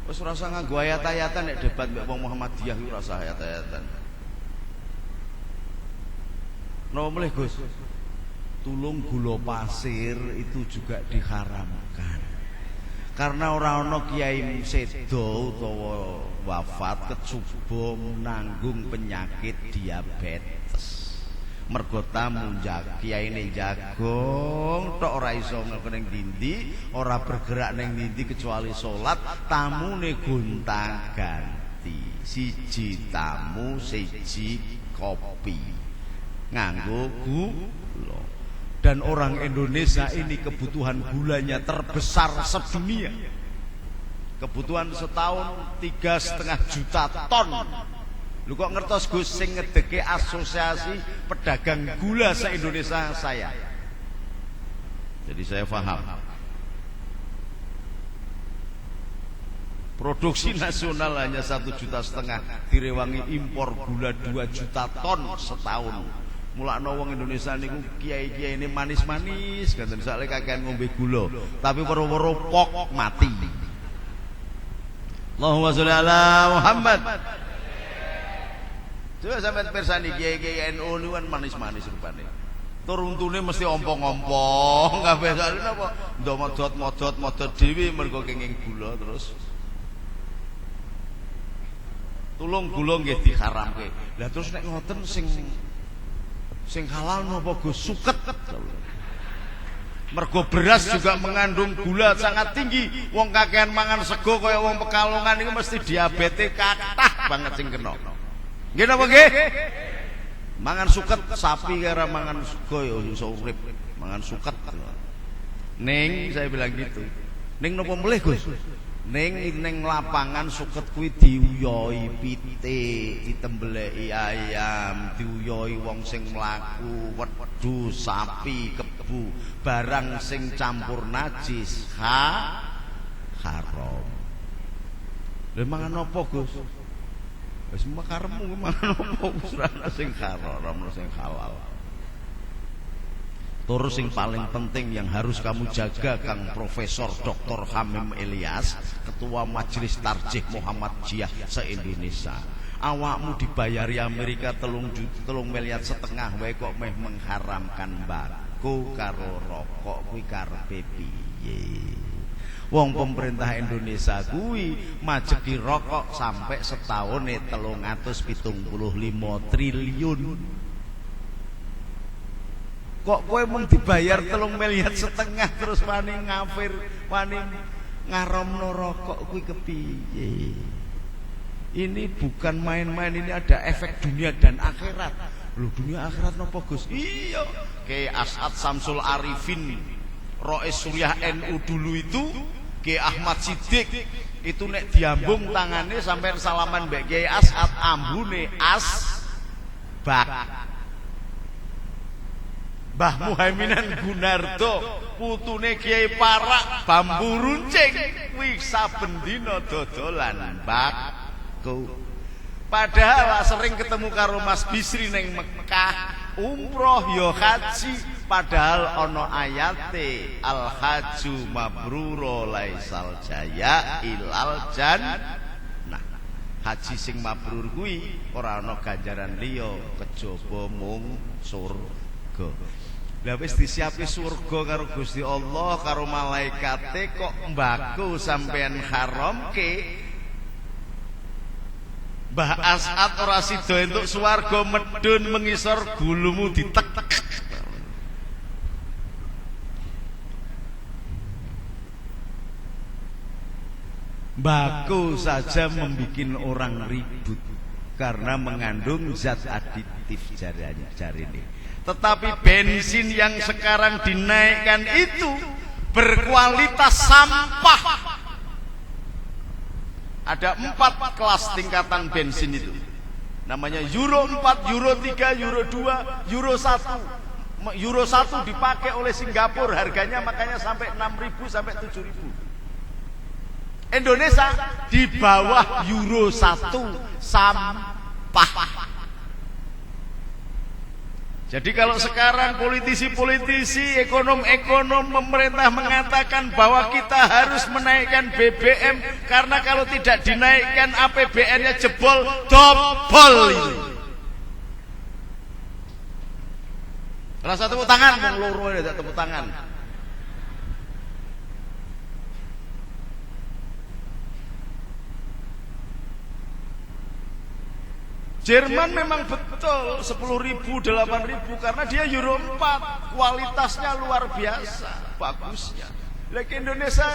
Speaker 2: Wis ora usah nganggo ayat-ayatan nek debat mbek wong Muhammadiyah ora usah ayat-ayatan. Napa melih, Gus? Tulung gula pasir itu juga diharamkan. Karena ora ana kiai sedo utawa wafat kecuba menanggung penyakit diabetes. Mergo tamu kiyaine jagong tok ora iso ning dindi, ora bergerak ning dindi kecuali salat, tamune gonta-ganti. Siji tamu, siji kopi. Nganggo gula. Dan orang Indonesia ini kebutuhan gulanya terbesar sedunia. Kebutuhan setahun 3,5 juta ton. Lu kok ngertos, Gus, sing ngedeke asosiasi pedagang gula se-Indonesia saya. Jadi saya paham. Produksi nasional hanya 1,5 juta, direwangi impor gula 2 juta ton setahun. Mulakno wong Indonesia niku kiai-kiai ini manis-manis, ganten sakle kakean ngombe gula, tapi weruh-weruh pok mati. Allahumma sholli ala Muhammad. Coba sampeyan pirsani kiai-kiai NU niku kan manis-manis rupane. Tur untune mesti ompong-ompong kabeh sakjane napa ndok modot-modot dhewe mergo kenging gula terus. Tulung gula nggih diharamke. Lah terus nek ngoten sing halal napa Gus? Suket. Mergo beras juga mengandung gula sangat tinggi. Wong kakean mangan sego kaya wong Pekalongan iku mesti diabetes kathah banget sing kena. Nggih napa nggih? Mangan suket sapi karo mangan sego ya iso urip. Mangan suket. Ning saya bilang gitu. Ning napa melih, Gus? Ning lapangan suket kuwi diuyoi pitik, ditembeleki ayam, diuyoi wong sing mlaku, wedhus, sapi, kebu, barang sing campur najis haram. Lha mangan apa, Gus? Wis makaremu mangan apa Gus, ana sing haram, ana sing halal. Terus yang paling penting yang harus kamu jaga, Kang Profesor Dr. Hamim Ilyas, Ketua Majelis Tarjih Muhammadiyah se-Indonesia. Awakmu dibayari Amerika 3,5 miliar wae kok meh mengharamkan mbako karo rokok kuwi karepe piye? Wong pemerintah Indonesia kuwi majeki rokok sampai setahune 375 triliun. Kok kowe mung dibayar 3,5 miliar terus wani ngafir, wani ngaramno rokok kuwi kepiye? Ini bukan main-main, ini ada efek dunia dan akhirat. Loh, dunia akhirat napa Gus? Iya, kayak As'ad Samsul Arifin, Rois Suriah NU dulu itu, kayak Ahmad Siddiq itu nek diambung tangannya sampai salaman mbek Kiai As'ad ambune bak. Mbah Muhaiminan Gunardo putune Kiai Parak Bambu Runcing kuwi saben dina dodolan bak. Padahal sering ketemu karo Mas Bisri neng Mekah umroh yo haji, padahal ono ayate al haju mabruro laisal jaya ilal jan. Nah, haji sing mabrur kuwi ora ana ganjaran liya kejaba mung surga. Lah wis disiapke surga karo Gusti Allah karo malaikate kok mbako sampean haramke. Mbah As'ad ora sida entuk swarga medun mengisor gulumu ditek. Mbako saja membuat orang ribut karena mengandung zat aditif jarine. Tetapi bensin yang sekarang dinaikkan itu berkualitas sampah. Ada 4 kelas tingkatan bensin itu. Namanya Euro 4, Euro 3, Euro 2, Euro 1. Euro 1 dipakai oleh Singapura, harganya makanya sampai 6.000 sampai 7.000. Indonesia di bawah Euro 1 sampah. Jadi kalau sekarang politisi-politisi, ekonom-ekonom pemerintah mengatakan bahwa kita harus menaikkan BBM karena kalau tidak dinaikkan APBN-nya jebol dobol ini. Rasa tepuk tangan, bang loro ada tepuk tangan. Jerman memang betul 10.000, 8.000 karena dia Euro 4, kualitasnya luar biasa, bagusnya. Lagi Indonesia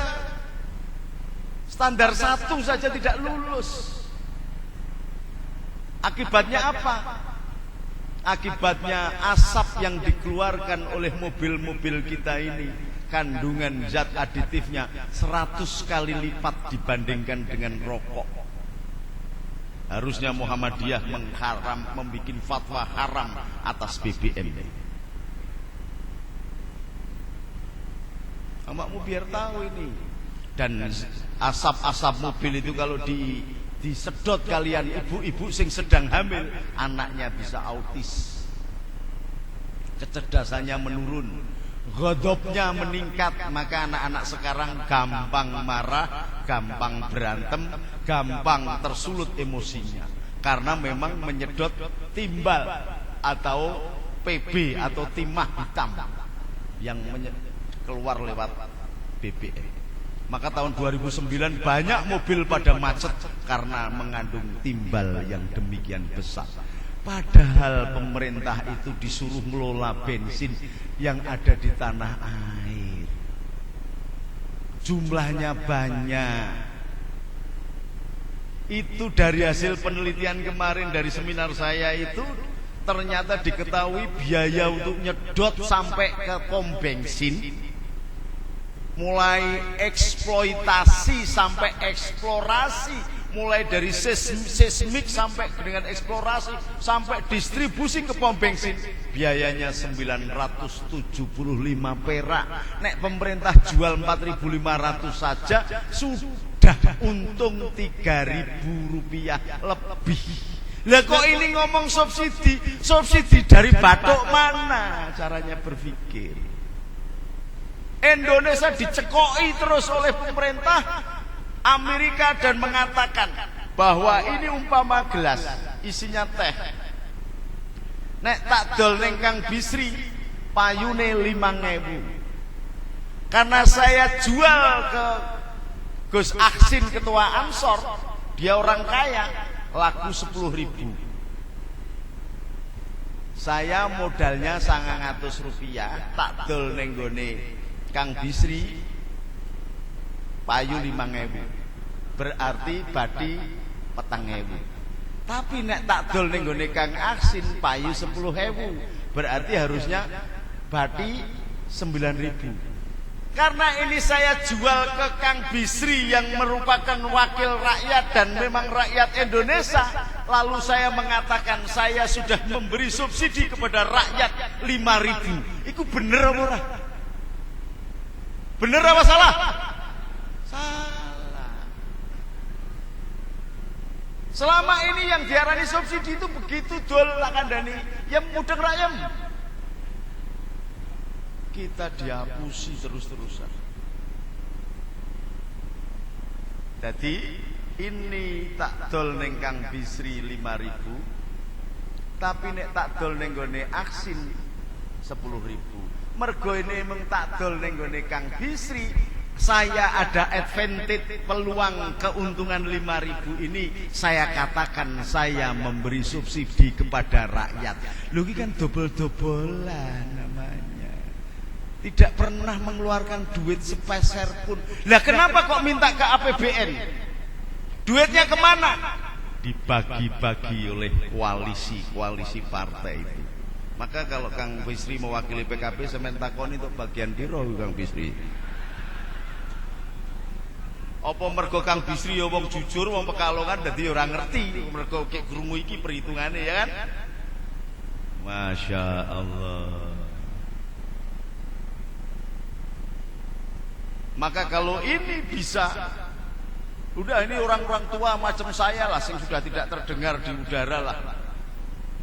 Speaker 2: standar 1 saja tidak lulus. Akibatnya apa? Akibatnya asap yang dikeluarkan oleh mobil-mobil kita ini kandungan zat aditifnya 100 kali lipat dibandingkan dengan rokok. Harusnya Muhammadiyah membuat fatwa haram atas BBM. Amakmu biar tahu ini. Dan asap-asap mobil itu kalau disedot kalian ibu-ibu sing sedang hamil, anaknya bisa autis. Kecerdasannya menurun, ghadabnya meningkat, maka anak-anak sekarang gampang marah, gampang berantem, gampang tersulut emosinya karena memang menyedot timbal atau PB atau timah hitam yang keluar lewat BBM. Maka tahun 2009 banyak mobil pada macet karena mengandung timbal yang demikian besar. Padahal pemerintah itu disuruh ngelola bensin yang ada di tanah air. Jumlahnya banyak. Itu dari hasil penelitian kemarin dari seminar saya itu ternyata diketahui biaya untuk nyedot sampai ke pom bensin, mulai eksploitasi sampai eksplorasi, mulai dari seismik sampai dengan eksplorasi sampai distribusi ke pom bensin, biayanya 975 perak. Nek pemerintah jual 4.500 saja sudah untung 3.000 rupiah lebih. Lah kok ini ngomong subsidi dari batuk mana caranya berpikir? Indonesia dicekoki terus oleh pemerintah Amerika dan mengatakan bahwa ini umpama gelas isinya teh. Nek tak dol ning Kang Bisri payune 5.000. Karena saya jual ke Gus Aksin ketua Ansor, dia orang kaya, laku 10.000. Saya modalnya 900 rupiah, tak dol ning gone Kang Bisri payu 5.000. Berarti badi 4.000. Tapi nek tak dol ning gone Kang Aksin payu 10.000, berarti harusnya badi 9.000. Karena ini saya jual ke Kang Bisri yang merupakan wakil rakyat dan memang rakyat Indonesia, lalu saya mengatakan saya sudah memberi subsidi kepada rakyat 5.000. Itu bener apa ora? Bener apa salah? Salah. Selama ini yang diarani subsidi itu begitu dol kandhani, yang mudeng rakyat. Kita dihapusi terus-terusan. Jadi ini tak dol ning Kang Bisri 5.000, tapi nek tak dol ning gone Aksin 10.000. Mergo ini mung tak dol ning gone Kang Bisri, saya ada advantage, peluang keuntungan 5.000 ini saya katakan saya memberi subsidi kepada rakyat. Lho iki kan dobel-dobelan namanya. Tidak pernah mengeluarkan duit sepeser pun. Lah kenapa kok minta ke APBN? Duitnya kemana? Dibagi-bagi oleh koalisi partai itu. Maka kalau Kang Bisri mewakili PKB, semen takoni untuk bagian piro Kang Bisri? Apa mergo Kang Bisri ya wong jujur, wong Pekalongan dadi ora ngerti mergo kek krungu iki perhitungane ya kan? Masya Allah. Maka kalau ini bisa, udah ini orang-orang tua macam saya lah, yang sudah tidak terdengar di udara lah,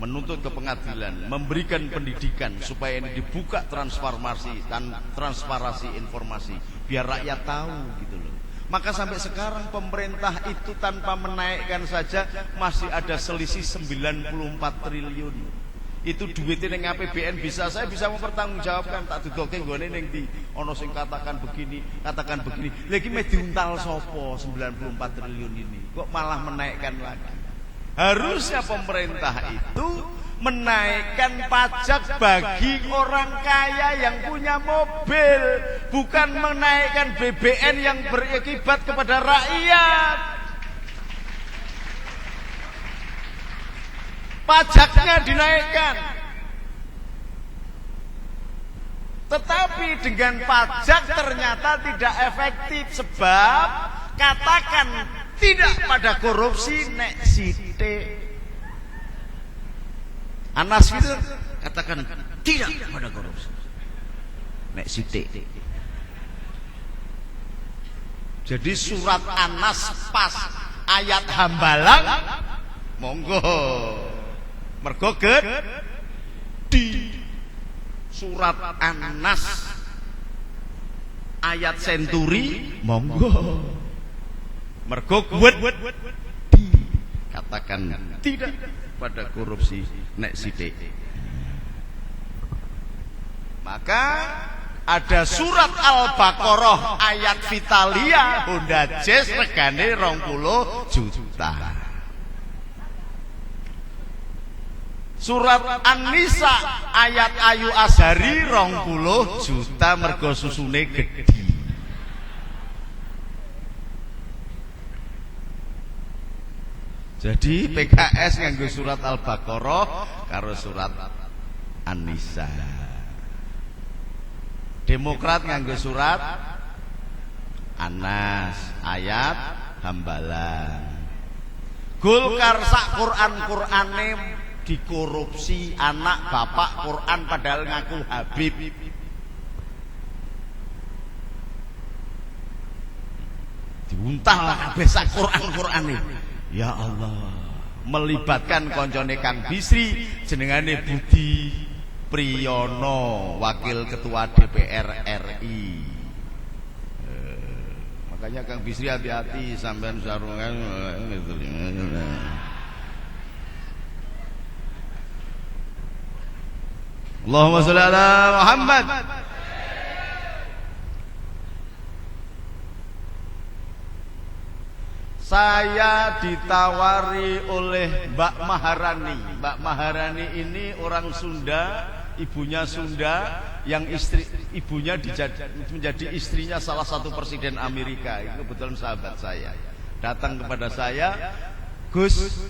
Speaker 2: menuntut ke pengadilan, memberikan pendidikan supaya ini dibuka transparansi dan transparansi informasi, biar rakyat tahu gitu loh. Maka sampai sekarang pemerintah itu tanpa menaikkan saja masih ada selisih 94 triliun. Itu duitnya yang APBN saya bisa mempertanggungjawabkan, tak dudoke nggone ning ndi ana sing katakan begini lagi me diuntal sopo 94 triliun ini kok malah menaikkan lagi. Harusnya pemerintah itu menaikkan pajak bagi orang kaya yang punya mobil, bukan menaikkan BBN yang berakibat kepada rakyat. Pajaknya dinaikkan, tetapi dengan pajak ternyata tidak efektif. Sebab katakan tidak pada korupsi nek sithik. Anas itu katakan tidak pada korupsi nek sithik. Jadi surat Anas pas ayat hambalang monggo. Mergo di surat An-Nas ayat senturi monggo. Mergo katakan tidak pada korupsi nek sithik. Maka ada surat Al-Baqarah ayat Vitalia Honda Jazz regane 20 juta. Surat An-Nisa ayat Ayu Azhari 20 juta mergo susune gedhi. Jadi PKS nganggo surat Al-Baqarah karo surat An-Nisa. Demokrat nganggo surat Anas ayat hambalang. Golkar sak Quran-Qurane dikorupsi, anak bapak Quran padahal ngaku Habib. Diuntah lah kabeh sak Quran-Qurane. Ya Allah, melibatkan koncone Kang Bisri jenengane Budi Priyono, wakil ketua DPR RI. Makanya Kang Bisri hati-hati sampean sarungan gitu. Allahumma sholli ala Muhammad. Saya ditawari oleh Mbak Maharani. Mbak Maharani ini orang Sunda, ibunya Sunda, yang ibunya menjadi istrinya salah satu presiden Amerika. Itu kebetulan sahabat saya. Datang kepada saya, Gus,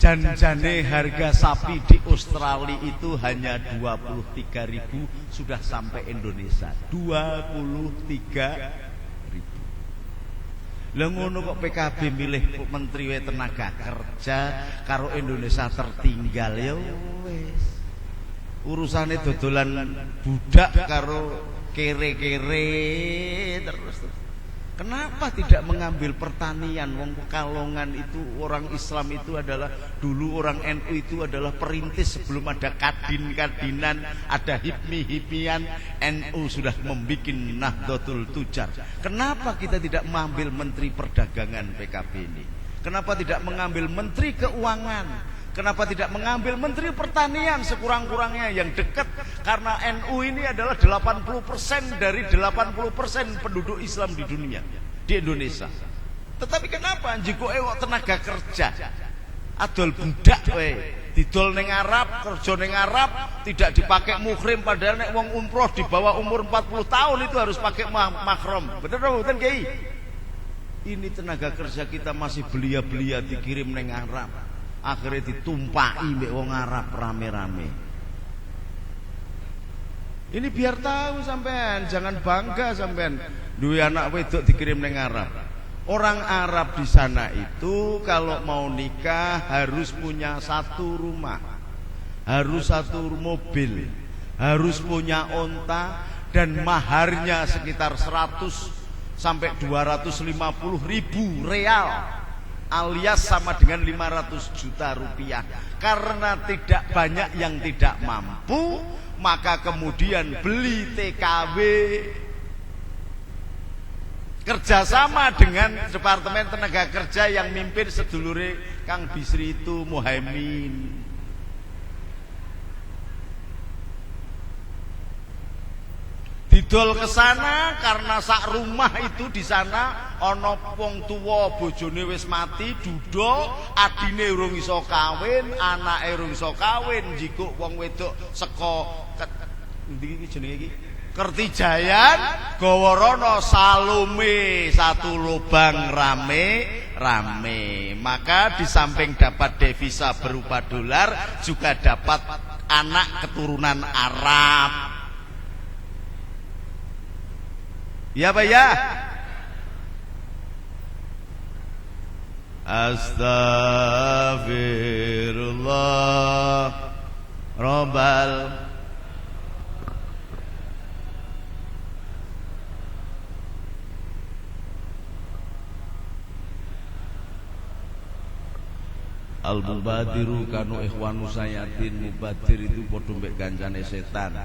Speaker 2: janjane harga sapi di Australia itu hanya 23.000 sudah sampai Indonesia. 23.000. Lah ngono kok PKB milih Menteri Tenaga Kerja karo Indonesia tertinggal ya wis. Urusane dodolan budak karo kere-kere terus. Kenapa tidak mengambil pertanian? Wong Pekalongan itu orang Islam itu adalah dulu orang NU itu adalah perintis sebelum ada kadin-kadinan, ada hipmi-hipmian. NU sudah membuat Nahdlatul Tujar. Kenapa kita tidak mengambil Menteri Perdagangan PKB ini? Kenapa tidak mengambil Menteri Keuangan? Kenapa tidak mengambil Menteri Pertanian sekurang-kurangnya yang dekat? Karena NU ini adalah 80% dari 80% penduduk Islam di dunia, di Indonesia. Tetapi kenapa jiko ewok tenaga kerja adol budak we didol ning Arab, kerja ning Arab, tidak dipakai muhrim, padahal nek wong umroh di bawah umur 40 tahun itu harus pakai mahram. Betul betul Kiai? Ini tenaga kerja kita masih belia-belia dikirim ning Arab. Akhirnya ditumpaki mbek wong Arab rame-rame. Ini biar tahu sampean, jangan bangga sampean duwe anak wedok dikirim ning Arab. Orang Arab di sana itu kalau mau nikah harus punya satu rumah, harus satu mobil, harus punya onta, dan maharnya sekitar 100 sampai 250.000 real, alias sama dengan 500 juta rupiah. Karena tidak banyak yang tidak mampu, maka kemudian beli TKW kerjasama dengan Departemen Tenaga Kerja yang mimpin sedulure Kang Bisri itu Muhaimin. Didol ke sana karena sak rumah itu di sana ana wong tuwa bojone wis mati duda, adine urung iso kawin, anake urung iso kawin, njikuk wong wedok saka ndi iki jenenge iki Kertijayan gawa rono Salome satu lubang rame. Maka di samping dapat devisa berupa dolar juga dapat anak keturunan Arab. Ya Pak ya. Astaghfirullah Rabbal Al-mubadiru kanu ikhwanu sayatin. Mubadir itu padha mbek kancane setan.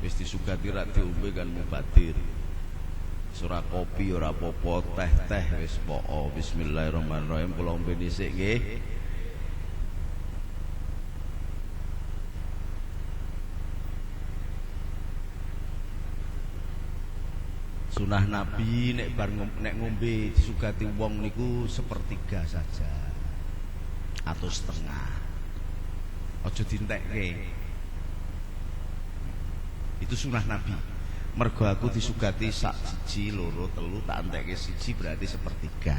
Speaker 2: Wis disugati ra diombe kan mubadir. Surah kopi ora apa-apa, teh wis poko. Bismillahirrahmanirrahim. Kula ombe dhisik nggih. Sunah Nabi nek bar nek ngombe disugati wong niku sepertiga saja atau setengah. Aja dientekke. Itu sunah Nabi. Mergo aku disugati sak siji, loro, telu, tak entekke siji berarti sepertiga.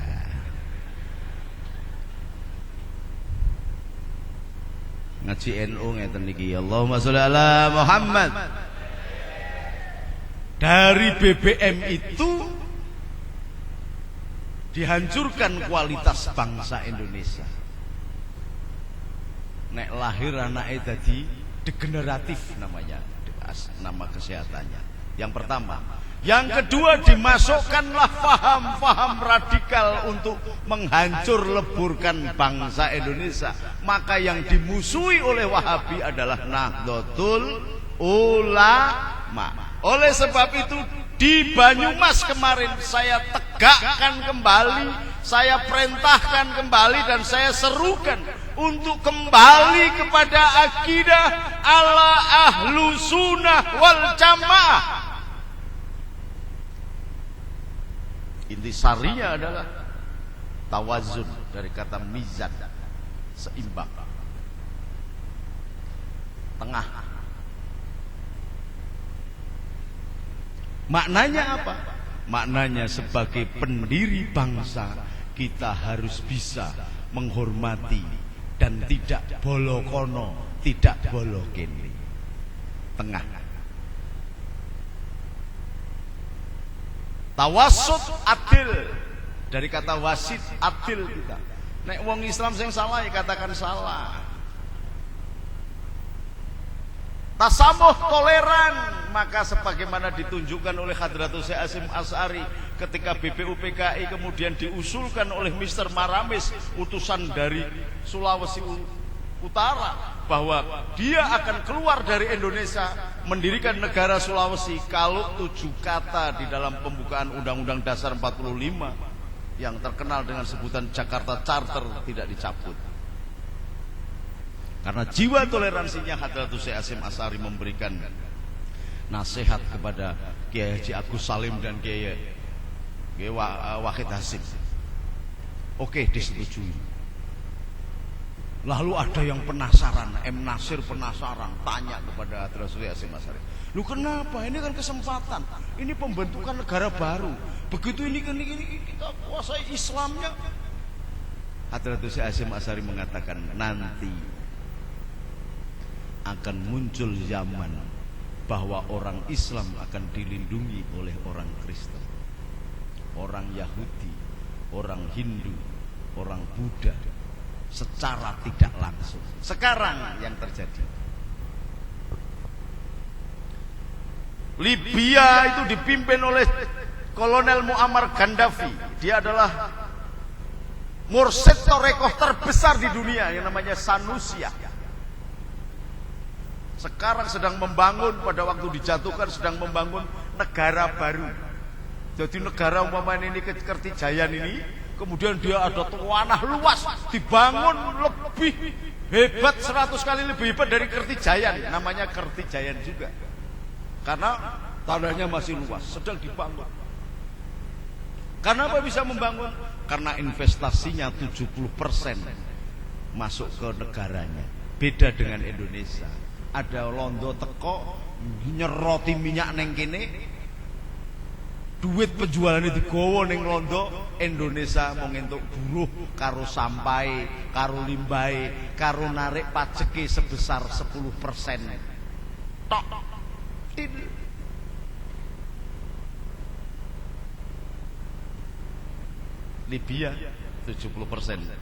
Speaker 2: Ngaji NU ngeten niki. Allahumma sholli ala Muhammad. Dari BBM itu dihancurkan kualitas bangsa Indonesia. Nek lahir anaknya tadi degeneratif namanya, nama kesehatannya. Yang pertama. Yang kedua, dimasukkanlah faham-faham radikal untuk menghancur leburkan bangsa Indonesia. Maka yang dimusuhi oleh Wahabi adalah Nahdlatul Ulama. Oleh sebab itu di Banyumas kemarin saya tegas tegakkan kembali, saya perintahkan kembali, dan saya serukan untuk kembali kepada akidah ala ahlu sunnah wal jamaah. Intisarinya adalah tawazun, dari kata mizan, seimbang, tengah. Maknanya apa? Maknanya sebagai pendiri bangsa kita harus bisa menghormati dan tidak bolokono, tidak bolokene, tengah. Tawassut adil, dari kata wasit, adil kita. Nek wong Islam sing salah ya katakan salah. Tasamuh, toleran, maka sebagaimana ditunjukkan oleh Hadratus Syekh Hasyim Asy'ari ketika BPUPKI kemudian diusulkan oleh Mr. Maramis, utusan dari Sulawesi Utara, bahwa dia akan keluar dari Indonesia mendirikan negara Sulawesi kalau 7 kata di dalam pembukaan Undang-Undang Dasar 45 yang terkenal dengan sebutan Jakarta Charter tidak dicabut. Karena jiwa toleransinya, Hadratus Syekh Hasyim Asy'ari memberikan nasihat kepada Kiai Haji Agus Salim dan Kiai Wahid Hasyim. Oke, disetujui. Lalu ada yang penasaran, M. Nasir penasaran, tanya kepada Hadratus Syekh Hasyim Asy'ari, "Lu kenapa? Ini kan kesempatan. Ini pembentukan negara baru. Begitu ini kita kuasai Islamnya." Hadratus Syekh Hasyim Asy'ari mengatakan, nanti akan muncul zaman bahwa orang Islam akan dilindungi oleh orang Kristen, orang Yahudi, orang Hindu, orang Buddha, secara tidak langsung. Sekarang yang terjadi, Libya itu dipimpin oleh Kolonel Muammar Gaddafi. Dia adalah mursyid torekoh terbesar di dunia yang namanya Sanusiyah. Sekarang sedang membangun, pada waktu dijatuhkan sedang membangun negara baru. Jadi negara umpamanya ini Kertijayan ini, kemudian dia ada tanah luas, dibangun lebih hebat, 100 kali lebih hebat dari Kertijayan. Namanya Kertijayan juga, karena tanahnya masih luas, sedang dibangun. Karena apa bisa membangun? Karena investasinya 70% masuk ke negaranya. Beda dengan Indonesia. Ada londo teko nyeroti minyak neng kene, duit penjualannya digowo neng londo. Indonesia mau ngentuk buruh karo sampai, karo limbai, karo narik pajeke sebesar 10%. Tok. Libya 70%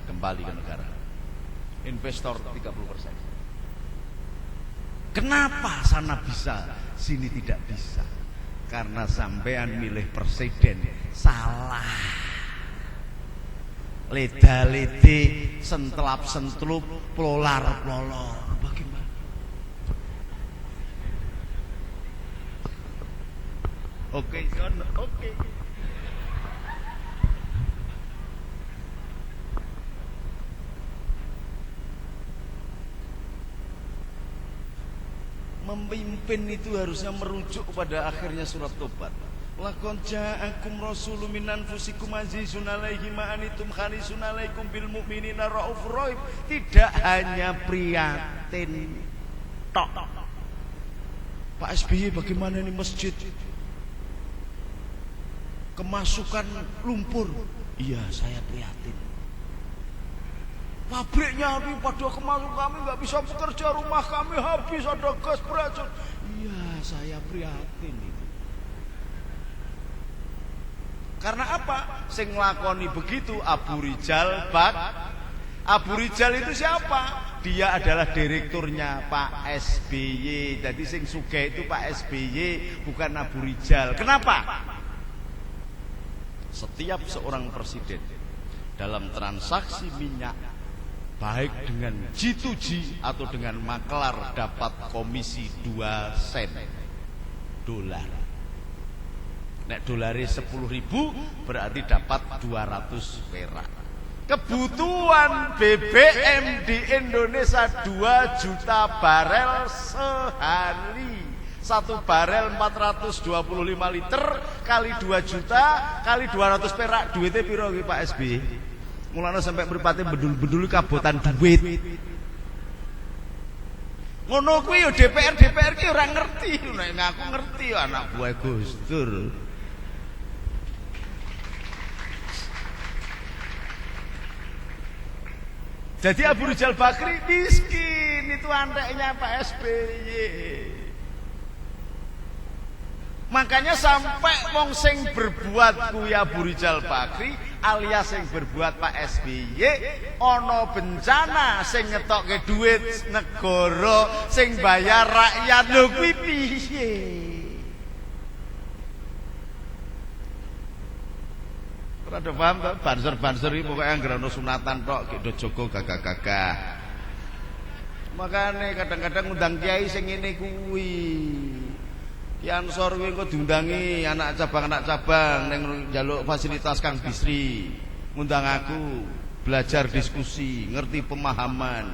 Speaker 2: kembali ke negara, investor 30%. Kenapa sana bisa, sini tidak bisa? Karena sampean milih presiden salah. Leda-lede, sentelap-sentelup, plolar-plolor. Bagaimana? Oke, John, oke. Memimpin itu harusnya merujuk kepada akhirnya surat Tobat. Laqad ja'akum rasulun min anfusikum azizun 'alaihi ma anittum harisun 'alaikum bil mu'minina raufur rahim. Tidak hanya prihatin tok. Pak SBY, bagaimana ini masjid? Kemasukan lumpur. Iya, saya prihatin. Pabriknya habis, pada kemasukan kami nggak bisa bekerja, rumah kami habis, ada gas beracun. Iya, saya prihatin itu. Karena apa? Sing nglakoni begitu Abu Rijal Bak. Abu Rijal itu siapa? Dia adalah direkturnya Pak SBY. Jadi sing sugih itu Pak SBY, bukan Abu Rijal. Kenapa? Setiap seorang presiden dalam transaksi minyak, baik dengan G2G atau dengan maklar, dapat komisi 2 sen dolar.
Speaker 3: Nek dolare 10.000 berarti dapat 200 perak. Kebutuhan BBM di Indonesia 2 juta barel sehari. 1 barel 425 liter kali 2 juta kali 200 perak, duitnya piro iki Pak SBY? Mulane sampai mripate bendul-bendul kabotan duit. Ngono kuwi yo DPR ki ora ngerti, nek ngaku ngerti anak buah Gus Dur. Jadi Abu Rizal Bakri miskin, itu anteknya Pak SBY. Makanya sampai wong sing berbuat kuwi Abu Rizal Bakri alias sing berbuat Pak SBY ana bencana sing ngetokke duit negara sing bayar rakyat lho kuwi piye? Rada paham to? Banser-banser iki pokoke anggere ana sunatan tok do Joko gagah-gagah. Makane kadang-kadang ngundang kiai sing ngene kuwi. Ki Ansor kuwi engko diundangi anak cabang ning njaluk fasilitas Kang Bisri. Ngundang aku belajar diskusi, ngerti pemahaman,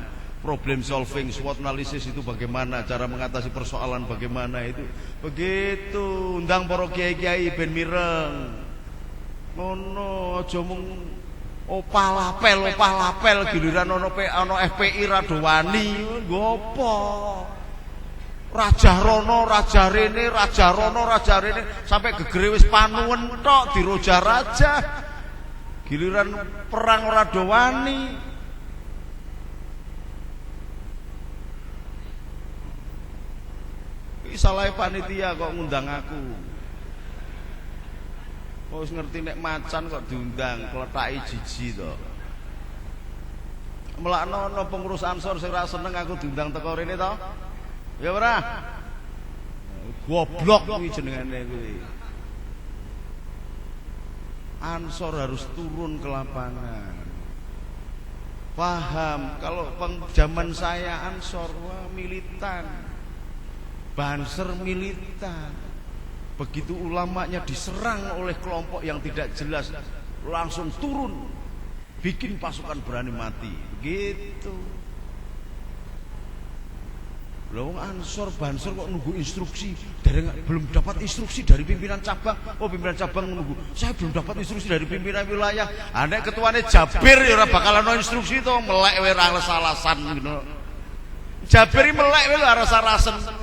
Speaker 3: problem solving, SWOT analisis itu bagaimana, cara mengatasi persoalan bagaimana itu. Begitu undang para kiai-kiai ben mireng. Ngono aja mung opah lapel giliran ana FPI ra do wani nggo apa? Raja rono, raja rene, raja rono, raja rene sampai gegere wis panuwun tok diroja raja. Giliran perang ora do wani. Iki salah panitia kok ngundang aku. Oh wis ngerti nek macan kok diundang, kletaki jiji to. Melakno ana pengurus Ansor sing ora seneng aku diundang teko rene to. Ya ora? Goblok kuwi jenengane kuwi. Ansor harus turun ke lapangan. Paham kalau zaman saya Ansor wah militan. Banser militan. Begitu ulamanya diserang oleh kelompok yang tidak jelas, langsung turun, bikin pasukan berani mati. Gitu. Loh Ansor Banser kok nunggu instruksi dari belum dapat instruksi dari pimpinan cabang. Oh pimpinan cabang menunggu. Saya belum dapat instruksi dari pimpinan wilayah. Nek ketuane Jabir ya ora bakalan ono instruksi to, melek wae ora alasan gitu. Jabir melek wae ora alasan.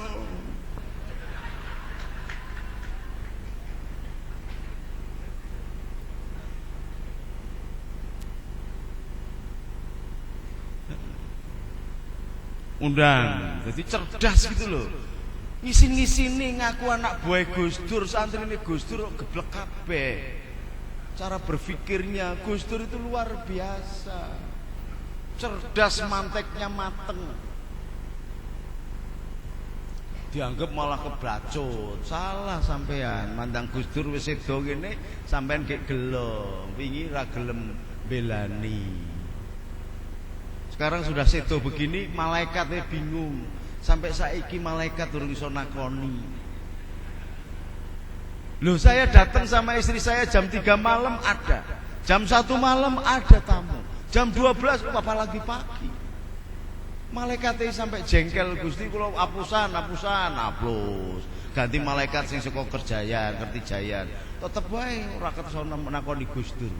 Speaker 3: Undang, jadi cerdas gitu loh. Ngisin-ngisini ngaku anak buah Gus Dur, santri ini Gus Dur geblek kabeh. Cara berpikirnya Gus Dur itu luar biasa. Cerdas, manteknya mateng. Dianggap malah kebacut. Salah sampean, mandang Gus Dur wis sedo ngene, sampean gek gelo, wingi ra gelem belani. Sekarang sudah sedo begini, malaikatnya bingung. Sampai saiki malaikat durung iso nakoni. Loh saya datang sama istri saya jam 3 malam ada. Jam 1 malam ada tamu. Jam 12 apalagi pagi. Malaikatnya sampai jengkel, Gusti kula apusan, hapus. Ganti malaikat sing saka Kerjayan, Kertijayan. Tetep wae ora ketsono nakoni Gus Dur.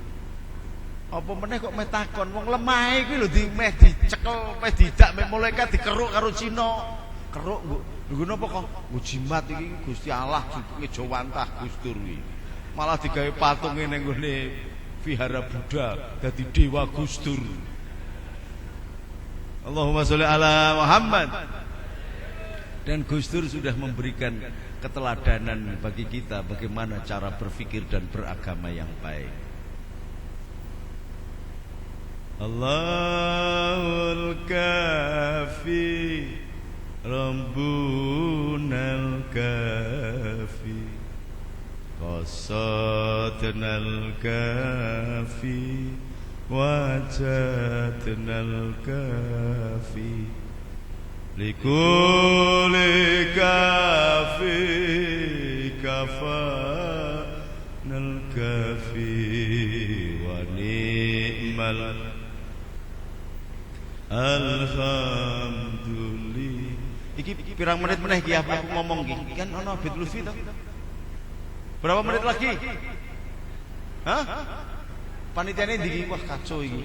Speaker 3: Apa meneh kok metakon wong lemah iki lho meh dicekel, meh didak meh malaikat dikeruk karo Cina. Keruk nggo napa kok? Nggo jimat iki Gusti Allah ngejawantah Gus Dur iki. Malah digawe patung ning nggone Vihara Buddha dadi dewa Gus Dur. Allahumma sholli ala Muhammad. Dan Gus Dur sudah memberikan keteladanan bagi kita bagaimana cara berpikir dan beragama yang baik. Allahul Kafi Rabbunal Kafi Qasadnal Kafi Wajadnal Kafi Likuli Kafi Kafa
Speaker 2: alhamdulillah.
Speaker 3: Iki pirang menit meneh iki aku ngomong iki. Kan ono Abid Lutfi to. Berapa menit lagi? Hah? Panitiane ndi? Wah kacau iki.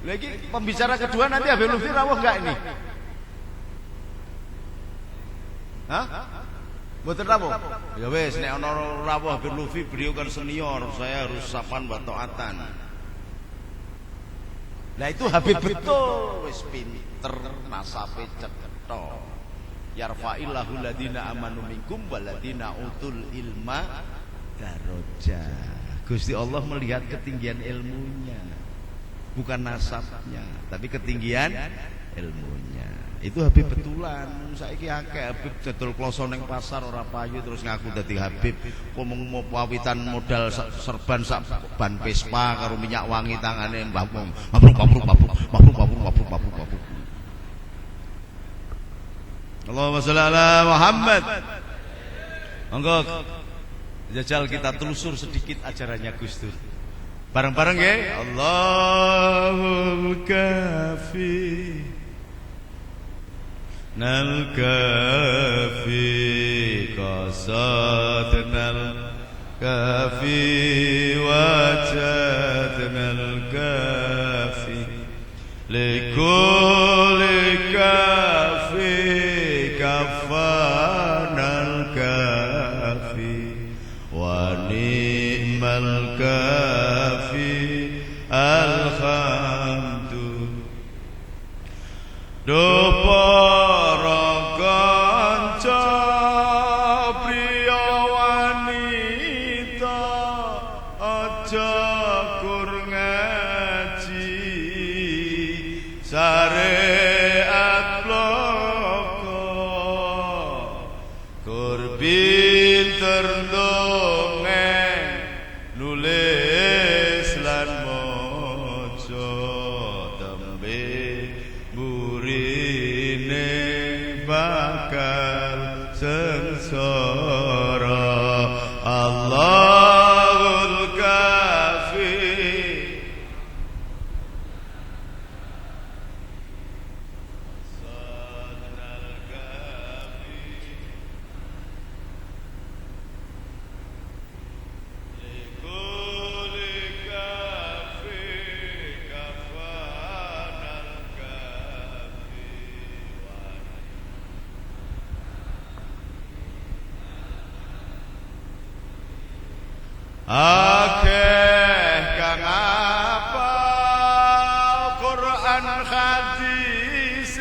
Speaker 3: Lagi pembicara kedua nanti Abid Lutfi rawuh enggak ini? Hah? Mboten rawuh. Ya wis nek ana rawuh Abid Lutfi beliau kan senior, saya harus sapan wa taatan. Nah itu Habib betul, wis pinter, nasabe cetha. Yarfa'illahu ladina amanu minkum waladina utul ilma darajah. Gusti Allah melihat ketinggian ilmunya, bukan nasabnya, tapi ketinggian ilmunya. Itu Habib betulan. Saiki akeh Habib dodol kloso ning pasar ora payu terus ngaku dadi Habib. Ngomong pawitan modal serban sak ban Vespa karo minyak wangi tangane mbah wong. Mabruk. Allahumma sholli ala Muhammad. Monggo jajal kita telusur sedikit ajarannya Gus Dur. Bareng-bareng nggih. Allahul kafi nal kafi qasadnal kafi wajadnal kafi likulli kafi kafanal kafi wa ni'mal kafi alhamdulillah. Do para kanca priya wanita aja kur ngaji syariat bloko kur pinter dongeng nulis lan maca tembe burine bakal sengsara. Allahul kafi sadnal kafi likulli kafi kafanal kafi. Akeh kang apal Quran hadis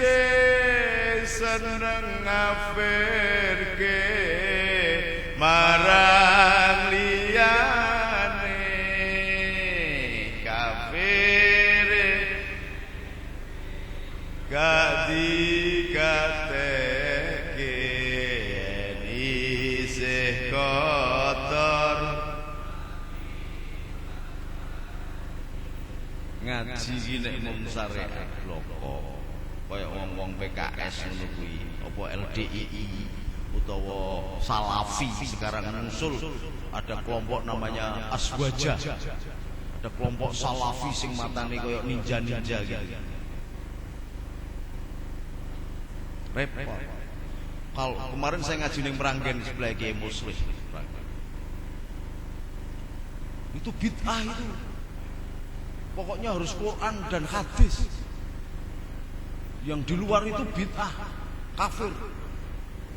Speaker 3: seneng ngafirke marang liyane kafir gak dikateke isih kotor. Ngaji iki nek mung syariat bloko kaya wong-wong PKS ngono kuwi apa LDII utawa Salafi sekarang muncul ada kelompok namanya Aswaja, ada kelompok Salafi sing matane kaya ninja-ninja gitu. Repot. Kalau kemarin saya ngaji ning Meranggen sebelah Kiai Muslim. Itu bid'ah itu. Pokoknya harus Quran dan hadis. Yang di luar itu bid'ah, kafir.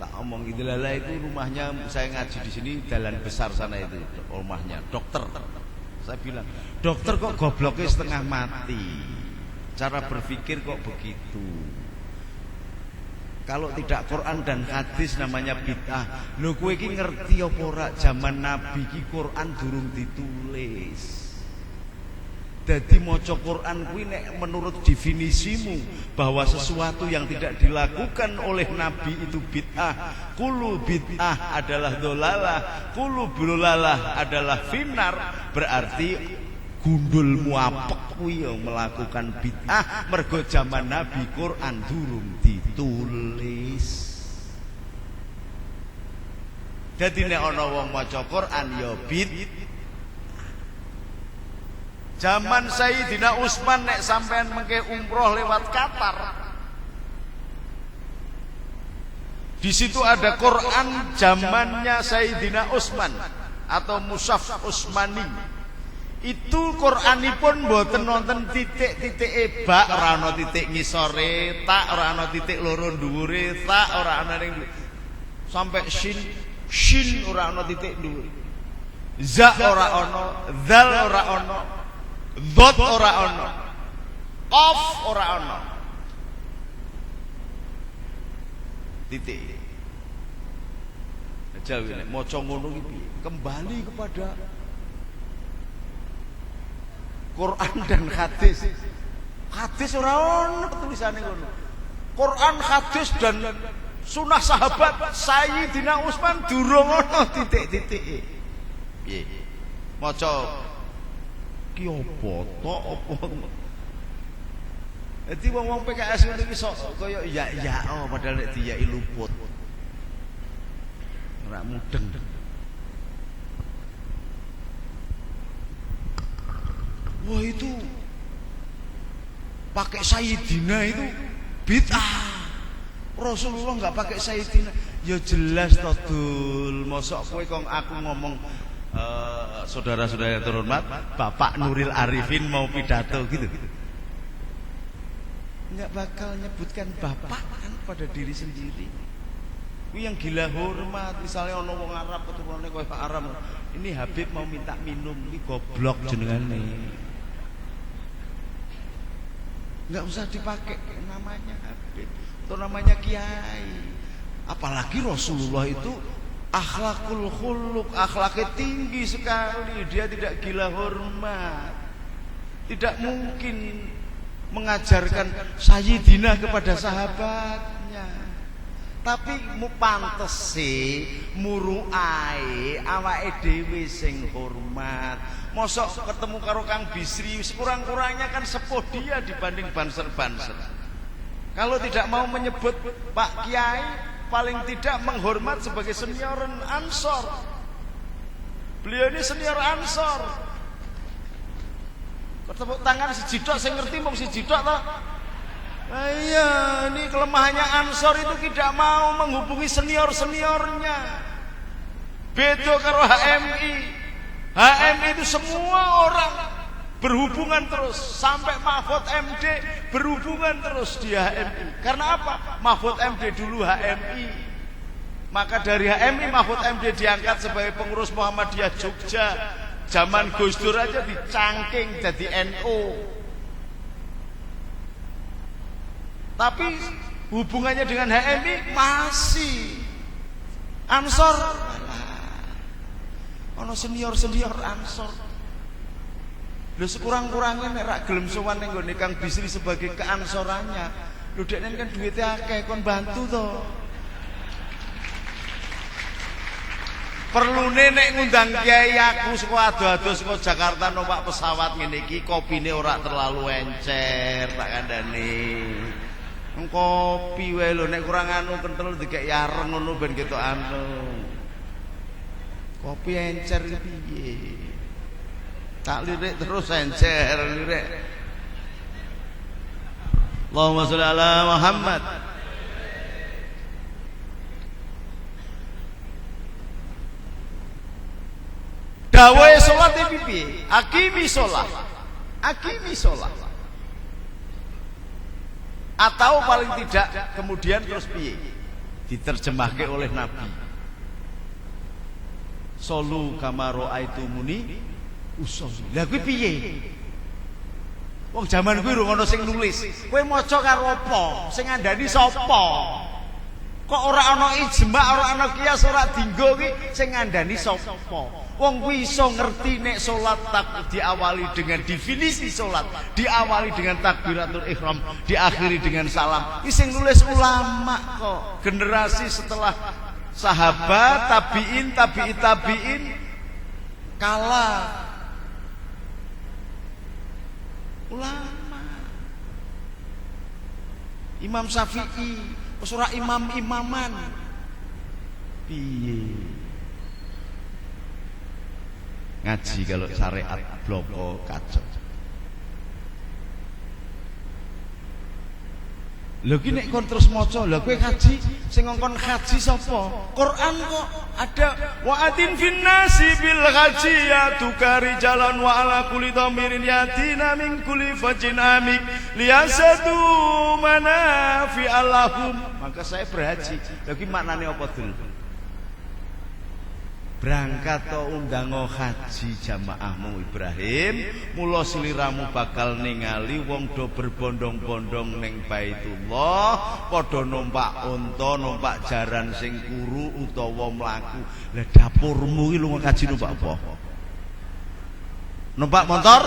Speaker 3: Tak omong itu lala itu rumahnya saya ngaji di sini jalan besar sana itu rumahnya dokter. Saya bilang, dokter kok gobloknya setengah mati. Cara berpikir kok begitu. Kalau tidak Quran dan hadis namanya bid'ah. Lho kowe iki ngerti apa ora zaman Nabi ki Quran durung ditulis. Jadi maca Quran kuwi nek menurut definisimu bahwa sesuatu yang tidak dilakukan oleh Nabi itu bid'ah. Kullu bid'ah adalah dolalah, kullu dolalah adalah finar. Berarti gundul muapek kuwi yang melakukan bid'ah mergo zaman Nabi Quran durung ditulis. Jadi nek ana wong maca Quran ya bid'ah. Zaman Sayyidina Utsman nek sampean mengke umroh lewat Qatar. Di situ ada Quran zamannya Sayyidina Utsman atau Mushaf Utsmani. Itu Quranipun mboten nonton titik-titik bak, ora ana titik ngisore, tak ora ana titik loro dhuwure, tak ora ana ning sampai shin ora ana titik dhuwur. Za ora ana, dzal ora ana, dhot ora ana, qaf ora ana. Titik. Jawi nek maca ngono iki piye? Kembali kepada Quran dan hadis. Hadis ora ono tulisane ngono. Quran, hadis dan sunah sahabat Sayyidina Utsman durung ono titik-titike. Piye? Maca ki apa to apa? Dadi wong-wong PKS ngene iki sok kaya ya padahal nek diyai luput. Ora mudeng. Wah itu pakai Sayyidina itu bid'ah. Rasulullah enggak pakai Sayyidina. Ya jelas to Dul. Mosok kowe kok aku ngomong saudara-saudara yang terhormat, Bapak Nuril Arifin mau pidato gitu. Enggak bakal nyebutkan bapak kan pada diri sendiri. Kuwi yang gila hormat, misalnya ono wong Arab keturunane koyo Pak Arab. Ini Habib mau minta minum, iki goblok jenengane. Enggak usah dipakai namanya Habib atau namanya kiai. Apalagi Rasulullah itu akhlakul khuluq, akhlaknya tinggi sekali. Dia tidak gila hormat. Tidak mungkin mengajarkan Sayyidina kepada sahabatnya. Tapi mu pantes sih muruae awake dhewe sing hormat. Mosok ketemu karo Kang Bisri sekurang-kurangnya kan sepuh dia dibanding banser-banser. Kalau tidak mau menyebut Pak Kiai, paling tidak menghormat sebagai senior Ansor. Beliau ini senior Ansor. Tepuk tangan siji tok sing ngerti mung siji tok to. Iya, ini kelemahannya Ansor itu tidak mau menghubungi senior-seniornya. Beda karo HMI. HMI itu semua orang berhubungan terus sampai Mahfud MD berhubungan terus di HMI. Karena apa? Mahfud MD dulu HMI. Maka dari HMI Mahfud MD diangkat sebagai pengurus Muhammadiyah Jogja. Zaman Gus Dur aja dicangking jadi NU. Tapi hubungannya dengan HMI masih Ansor. Ono senior-senior Ansor. Lho sekurang-kurangnya nek rak gelem sowan ning nggone Kang Bisri sebagai keansorannya. Lho dekne kan duwite akeh kon bantu to. Perlune nek ngundang kiai aku saka ado-ado saka Jakarta numpak pesawat ngene iki kopine ora terlalu encer tak kandhane. Kopi wae lho nek kurang anu kentel dikek yareng ngono ben ketok anu. Kopi encer iki piye? Tak lirik terus encer lirik. Allahumma sholli ala Muhammad. Dawe salat iki piye? Akimi salat. Akimi salat. Atau paling tidak kemudian terus piye? Diterjemahke oleh Nabi. Solu kama raaitumuni usolli. Lah kuwi piye? Wong jaman kuwi ora ono sing nulis. Kowe maca karo apa? Sing ngandani sapa? Kok ora ana ijma, ora ana kias, ora dienggo kuwi sing ngandani sapa? Wong kuwi iso ngerti nek salat tak diawali dengan definisi salat, diawali dengan takbiratul ihram, diakhiri dengan salam. Iki sing nulis ulama kok. Generasi setelah sahabat, tabi'in, tabi'in kalah ulama. Imam Syafi'i, ora imam-imaman. Piye? Ngaji kalau syariat bloko kacau. Lho ki nek kon terus maca, lha kowe haji, sing ngongkon haji sapa? Quran kok ada wa atin finnasi bil haji ya tukari jalan wa ala kulli dhamirin yatina min kulli fajin amik liyasatu manafi allahum. Maka saya berhaji. Lha ki maknane apa, Dul? Berangkat to undang haji jamaahmu Ibrahim, mula sliramu bakal ningali wong do berbondong-bondong ning Baitullah, padha numpak unta, numpak jaran sing kuru utawa mlaku. Lah dapurmu iki lunga kaji numpak apa? Numpak motor?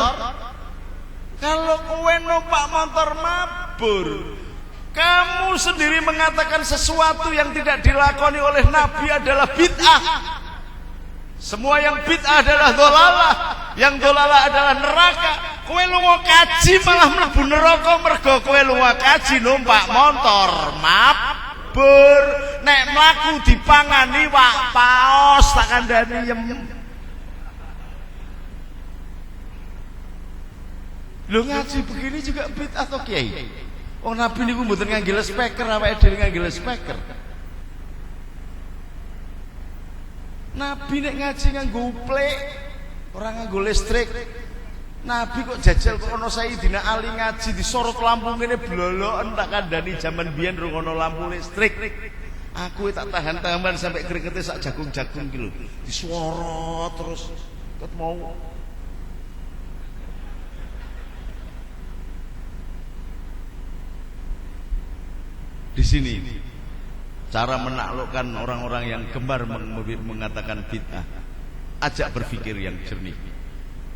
Speaker 3: Kalau kowe numpak motor mabur, kamu sendiri mengatakan sesuatu yang tidak dilakoni oleh Nabi adalah bid'ah. Semua yang bid'ah adalah dolalah, yang dolalah adalah neraka. Kowe lunga kaji malah mlebu neraka mergo kowe lunga kaji numpak motor mabur. Nek mlaku dipangani wak paos tak kandhani yem. Lho ngaji begini juga bid'ah to, Kiai? Wong Nabi niku mboten ngangge speaker, awake dhewe ngangge speaker. Nabi nek ngaji nganggo uplek, ora nganggo listrik. Nabi kok jajal kok ana Sayyidina Ali ngaji disorot lampu ngene bloloken tak kandhani jaman biyen rung ana lampu listrik. Aku tak tahan-tahan sampai keringetnya sak jagung-jagung iki lho. Disorot terus ket mau. Di sini cara menaklukkan orang-orang yang gemar mengatakan bid'ah, ajak berpikir yang jernih.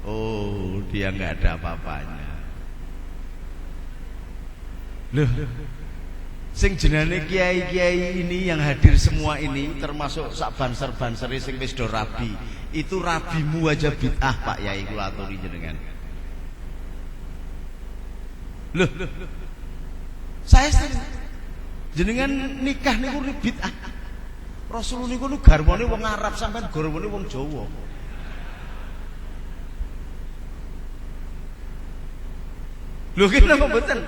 Speaker 3: Oh, dia nggak ada apa-apanya. Loh, sing jenenge kiai-kiai ini yang hadir semua ini, termasuk sak banser-banseri sing wis do rabi, itu rabimu aja bid'ah, Pak Yai, kula aturi jenengan. Loh, saya jenengan nikah niku bid'ah. Rasul niku garwane wong Arab sampean garwane wong Jawa. Lho kene kok mboten.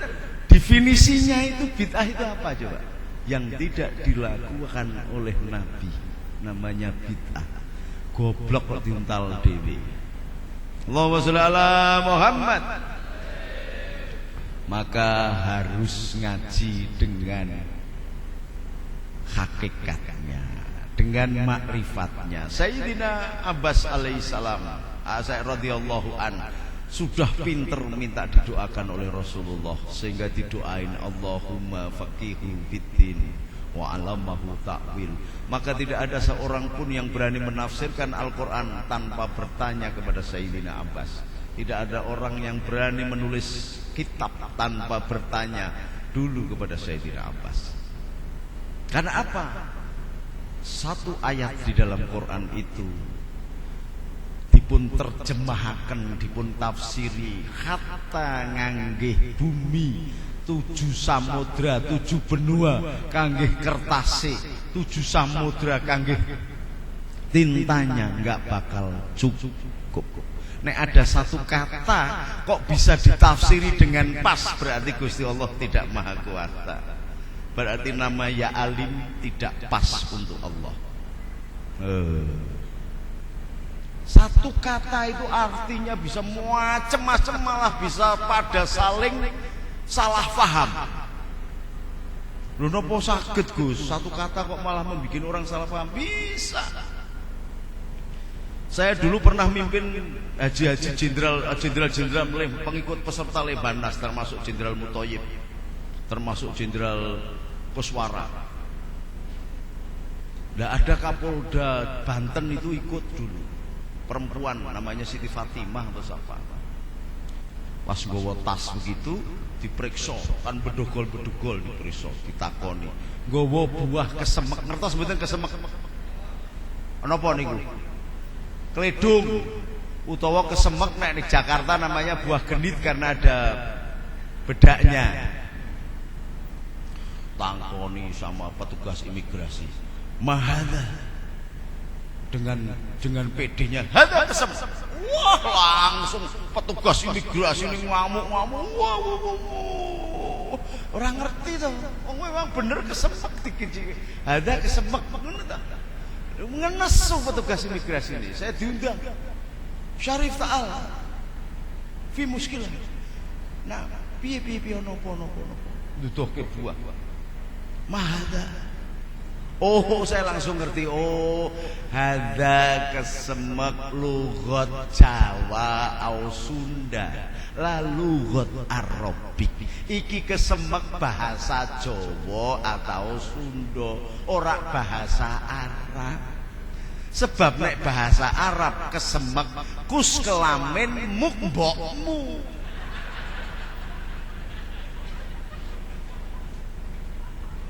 Speaker 3: Definisinya itu bid'ah itu apa coba? Yang tidak dilakukan oleh Nabi, namanya bid'ah. Goblok kok diuntal dhewe. Allahumma sholli ala Muhammad. Maka harus ngaji dengan hakikatnya, dengan makrifatnya. Sayyidina Abbas alaihissalam, radhiyallahu an, sudah pinter minta didoakan oleh Rasulullah, sehingga didoain Allahumma faqihu fiddin wa 'allamahu ta'wil. Maka tidak ada seorang pun yang berani menafsirkan Al-Quran tanpa bertanya kepada Sayyidina Abbas. Tidak ada orang yang berani menulis kitab tanpa bertanya dulu kepada Sayyidina Abbas. Karena apa? Satu ayat di dalam Quran itu dipun terjemahkan, dipun tafsiri hatta nganggih bumi 7 samudra 7 benua kanggih kertase, 7 samudra kanggih tintanya nggak bakal cukup. Nek ada satu kata kok bisa ditafsiri dengan pas, berarti Gusti Allah tidak maha kuasa. Berarti nama ya alim tidak pas untuk Allah. Satu kata itu artinya bisa macam-macam, malah bisa pada saling salah paham. Lho napa saged Gus? Satu kata kok malah membuat orang salah paham? Bisa. Saya dulu pernah mimpin haji-haji jenderal pengikut peserta Lebanas, termasuk Jenderal Mutoyib, termasuk Jenderal Kuswara. Nah, ada Kapolda Banten itu ikut dulu, perempuan namanya Siti Fatimah atau siapa. Pas nggawa tas begitu diperiksa, kan bedogol-bedogol diperiksa, ditakoni. Nggawa buah kesemek, ngertos mboten kesemek? Napa niku? Kledung utawa kesemek, nek di Jakarta namanya buah genit karena ada bedaknya. Tangkoni sama petugas imigrasi. Mahadha dengan PD-nya. Hadza kesemek. Wah, langsung petugas imigrasi ini ngamuk-ngamuk. Wah. Orang ngerti tuh. Wong memang bener kesemek dikit. Ada kesemek ngono ta. Ngenesu petugas imigrasi ini. Saya diundang. Syarif Ta'al. Fi muskilah. Nah, piye nopo. Duduhke buah. Mahada. Oh, saya langsung ngerti. Oh, hada kesemek lughat Jawa au Sunda, la lughat Arabik. Iki kesemek bahasa Jawa atau Sunda, ora bahasa Arab. Sebab nek bahasa Arab kesemek kus kelamin muk mbokmu.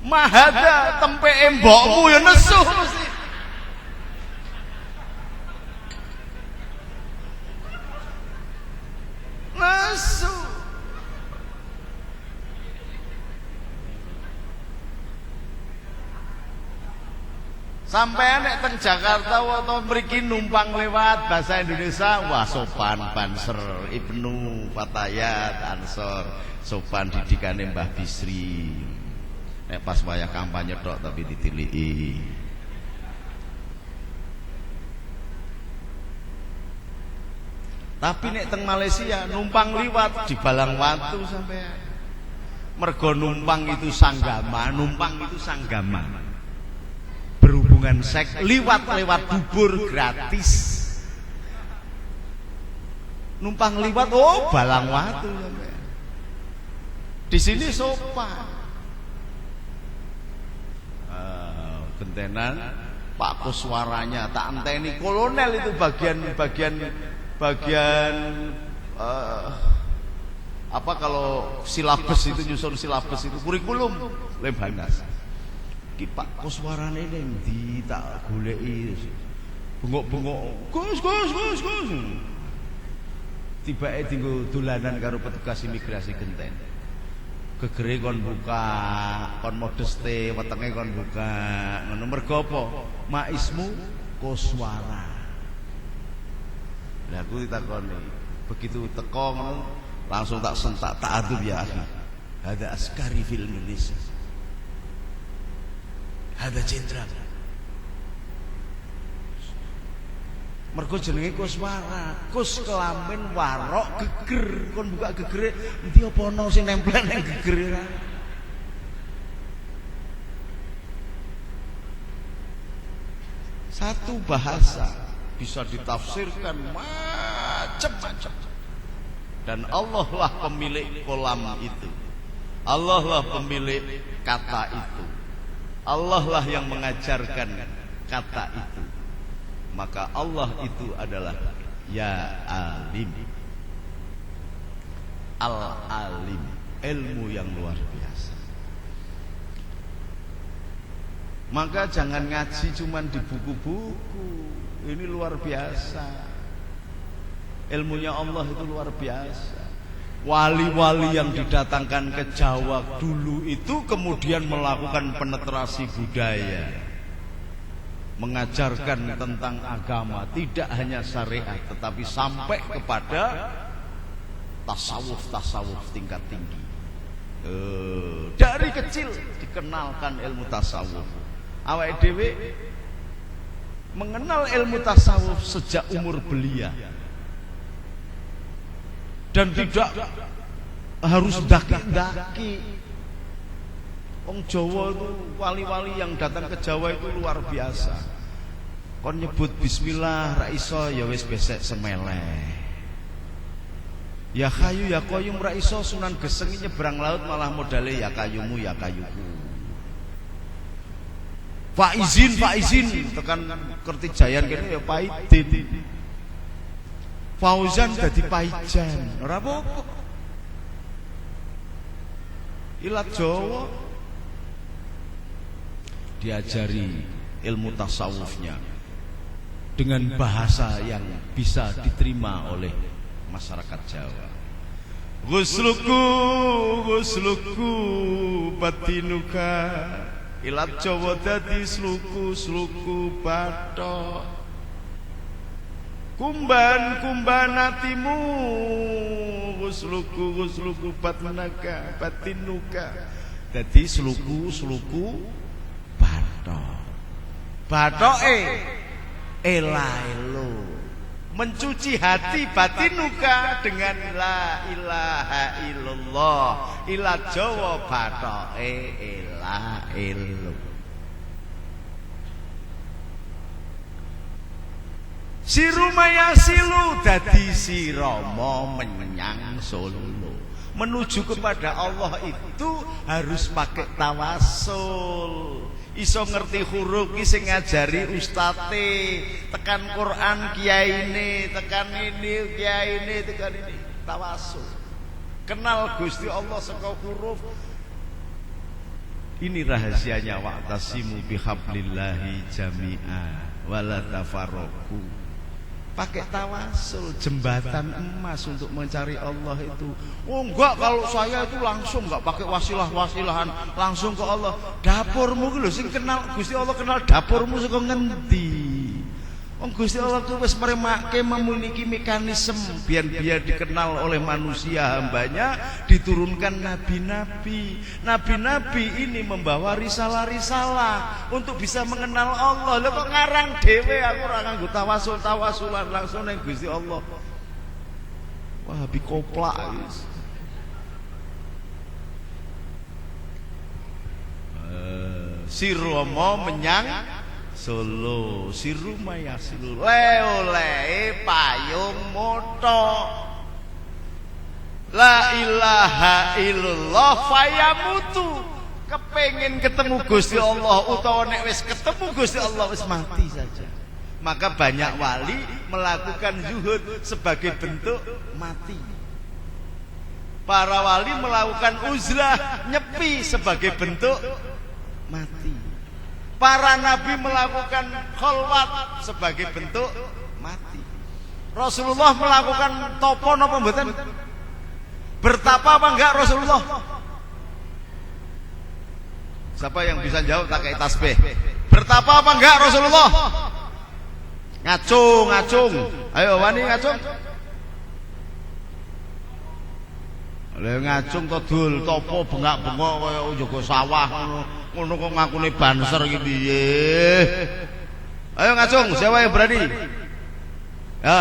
Speaker 3: Mahada tempe embokmu ya nesu mesti. Nesu. Sampai nek teng Jakarta atau mriki numpang lewat bahasa Indonesia, wah sopan Banser, Ibnu Fatayat, Ansor, sopan didikane Mbah Bisri. Nek pas wayah kampanye tok tapi ditiliki. Tapi nek teng Malaysia numpang liwat di Balang Watu sampean. Mergo numpang itu sanggama, berhubungan seks lewat bubur gratis. Numpang liwat oh Balang Watu sampean. Di sini sopan. Gentenan Pak Kuswaranya tak enteni kolonel itu bagian apa kalau silabus itu nyusun silabus itu kurikulum Lemhanas. Ki Pak Kuswarane ning ndi tak goleki bengok-bengok Gus. Tibake dienggo dolanan karo petugas imigrasi Genten. Gegere kon buka, kon modeste, wetenge kon buka. Ngono mergo apa? Maismu Kuswara. Lah aku ditakoni, begitu teko ngono langsung tak sentak, tak adub ya akhi. Ada askari fil Indonesia. Ada jenderal. Mergo jenenge Kuswara, kus kelamin warok geger, kon buka gegere endi apa ana sing nempel ning gegere. Satu bahasa bisa ditafsirkan macam-macam. Dan Allah lah pemilik kolam itu. Allah lah pemilik kata itu. Allah lah yang mengajarkan kata itu. Maka Allah itu adalah Ya Alim, Al-Alim, ilmu yang luar biasa. Maka jangan ngaji cuman di buku-buku. Ini luar biasa. Ilmunya Allah itu luar biasa. Wali-wali yang didatangkan ke Jawa dulu itu kemudian melakukan penetrasi budaya, mengajarkan tentang agama, tidak hanya syariat tetapi sampai kepada tasawuf tingkat tinggi. Dari kecil dikenalkan ilmu tasawuf. Awake dhewe mengenal ilmu tasawuf sejak umur belia. Dan tidak harus daki-daki. Wong Jawa itu wali-wali yang datang ke Jawa itu luar biasa. Kon nyebut bismillah ra iso ya wis besek semeleh. Ya kayu ya koyum ra iso Sunan Geseng nyebrang laut malah modale ya kayumu ya kayuku. Faizin tekan Kertijayan kene ya Paidin. Fauzan dadi Paijan. Ora apa-apa. Ilat Jawa diajari ilmu tasawufnya dengan bahasa yang bisa diterima oleh masyarakat Jawa. Gusluku batinuka ilat Jawa dadi sluku bathok. kumbanatimu gusluku batinuka. Dadi sluku bathoke elaelo mencuci hati batinuka dengan la ilaha illallah. Ila Jawa bathoke elaelo. Sirumayasilu dadi sirama menyang Solo. Menuju kepada Allah itu harus pakai tawasul. Iso ngerti huruf ki sing ngajari ustate, tekan Quran kiyaine, tekan ini kiyaine, tekan ini. Tawasul. Kenal Gusti Allah saka huruf. Ini rahasianya wa'tasimu bihablillahi jami'a wala tafarraqu. Pakai tawasul, jembatan emas untuk mencari Allah itu. Oh enggak, kalau saya itu langsung enggak pakai wasilah-wasilahan, langsung ke Allah. Dapurmu lho sing kenal Gusti Allah, kenal dapurmu saka ngendi? Wong Gusti Allah ku wis meremake memiliki mekanisme biar dikenal oleh manusia hambanya, diturunkan nabi-nabi. Nabi-nabi ini membawa risalah-risalah untuk bisa mengenal Allah. Lha kok ngarang dhewe aku ora nganggo tawasulan langsung ning Gusti Allah. Wah, bikoplak wis. Sirama menyang Solo, sirumayasilu oleh payung moto. La ilaha illallah fayamutu. Kepengin ketemu Gusti Allah utawa nek wis ketemu Gusti Allah wis mati saja. Maka banyak wali melakukan zuhud sebagai bentuk mati. Para wali melakukan uzlah, nyepi sebagai bentuk mati. Para nabi melakukan khalwat sebagai bentuk mati. Rasulullah melakukan topo napa mboten? Bertapa apa enggak Rasulullah? Siapa yang bisa jawab tak kayak tasbih? Bertapa apa enggak Rasulullah? Ngacung. Ayo wani ngacung. Lha ngacung to dul topo bengak-bengok kaya njaga sawah ngono kok ngakune banser iki piye? Ayo ngacung, siapa yang berani? Ya,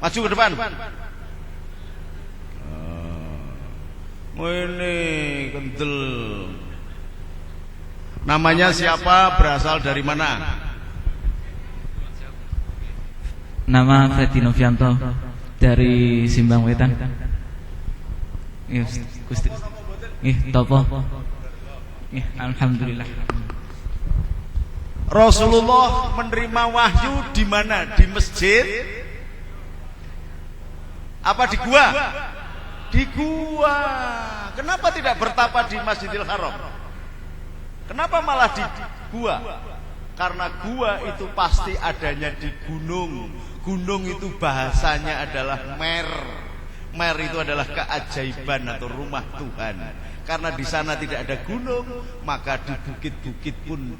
Speaker 3: maju ke depan. Ini kendel. Namanya siapa? Berasal dari mana?
Speaker 4: Nama Freddy Novianto dari Simbang Wetan. Gusti. Topo. Alhamdulillah.
Speaker 3: Rasulullah menerima wahyu di mana? Di masjid? Apa di gua? Di gua. Kenapa tidak bertapa di Masjidil Haram? Kenapa malah di gua? Karena gua itu pasti adanya di gunung. Gunung itu bahasanya adalah mer. Mer itu adalah keajaiban atau rumah Tuhan. Karena di sana tidak ada gunung, maka di bukit-bukit pun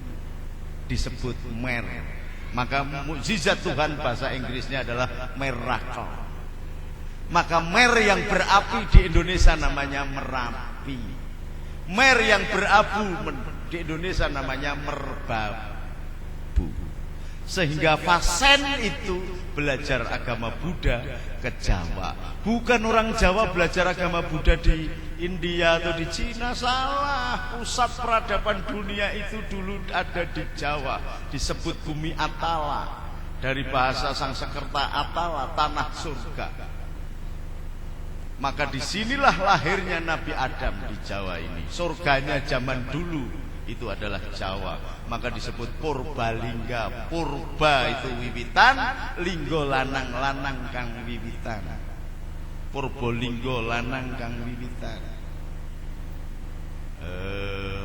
Speaker 3: disebut mer. Maka mukjizat Tuhan bahasa Inggrisnya adalah miracle. Maka mer yang berapi di Indonesia namanya Merapi. Mer yang berabu di Indonesia namanya Merbabu. Sehingga Fasen itu belajar agama Buddha ke Jawa. Bukan orang Jawa belajar agama Buddha di India atau di Cina, salah. Pusat peradaban dunia itu dulu ada di Jawa, disebut bumi Atala. Dari bahasa Sangsekerta Atala, tanah surga. Maka disinilah lahirnya Nabi Adam di Jawa ini. Surganya zaman dulu itu adalah Jawa. Maka disebut Purbalingga. Purba itu wiwitan, linggo lanang-lanang kang wiwitan. Purbalingga lanang kang wiwitan.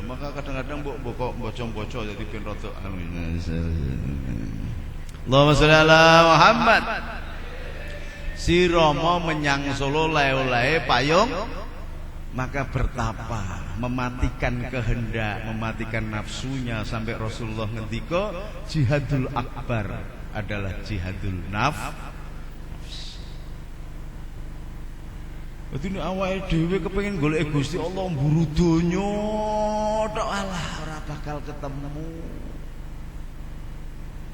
Speaker 3: Maka kadang-kadang mbok bocong-bocong jadi ben rada Allahumma sholli ala Muhammad. Si Romo menyang Solo lae-lae payung, maka bertapa, mematikan kehendak, mematikan nafsunya sampai Rasulullah ngendika jihadul akbar adalah jihadul Dadi nek awake dhewe kepengin golek Gusti Allah mburu donya tok alah ora bakal ketemu.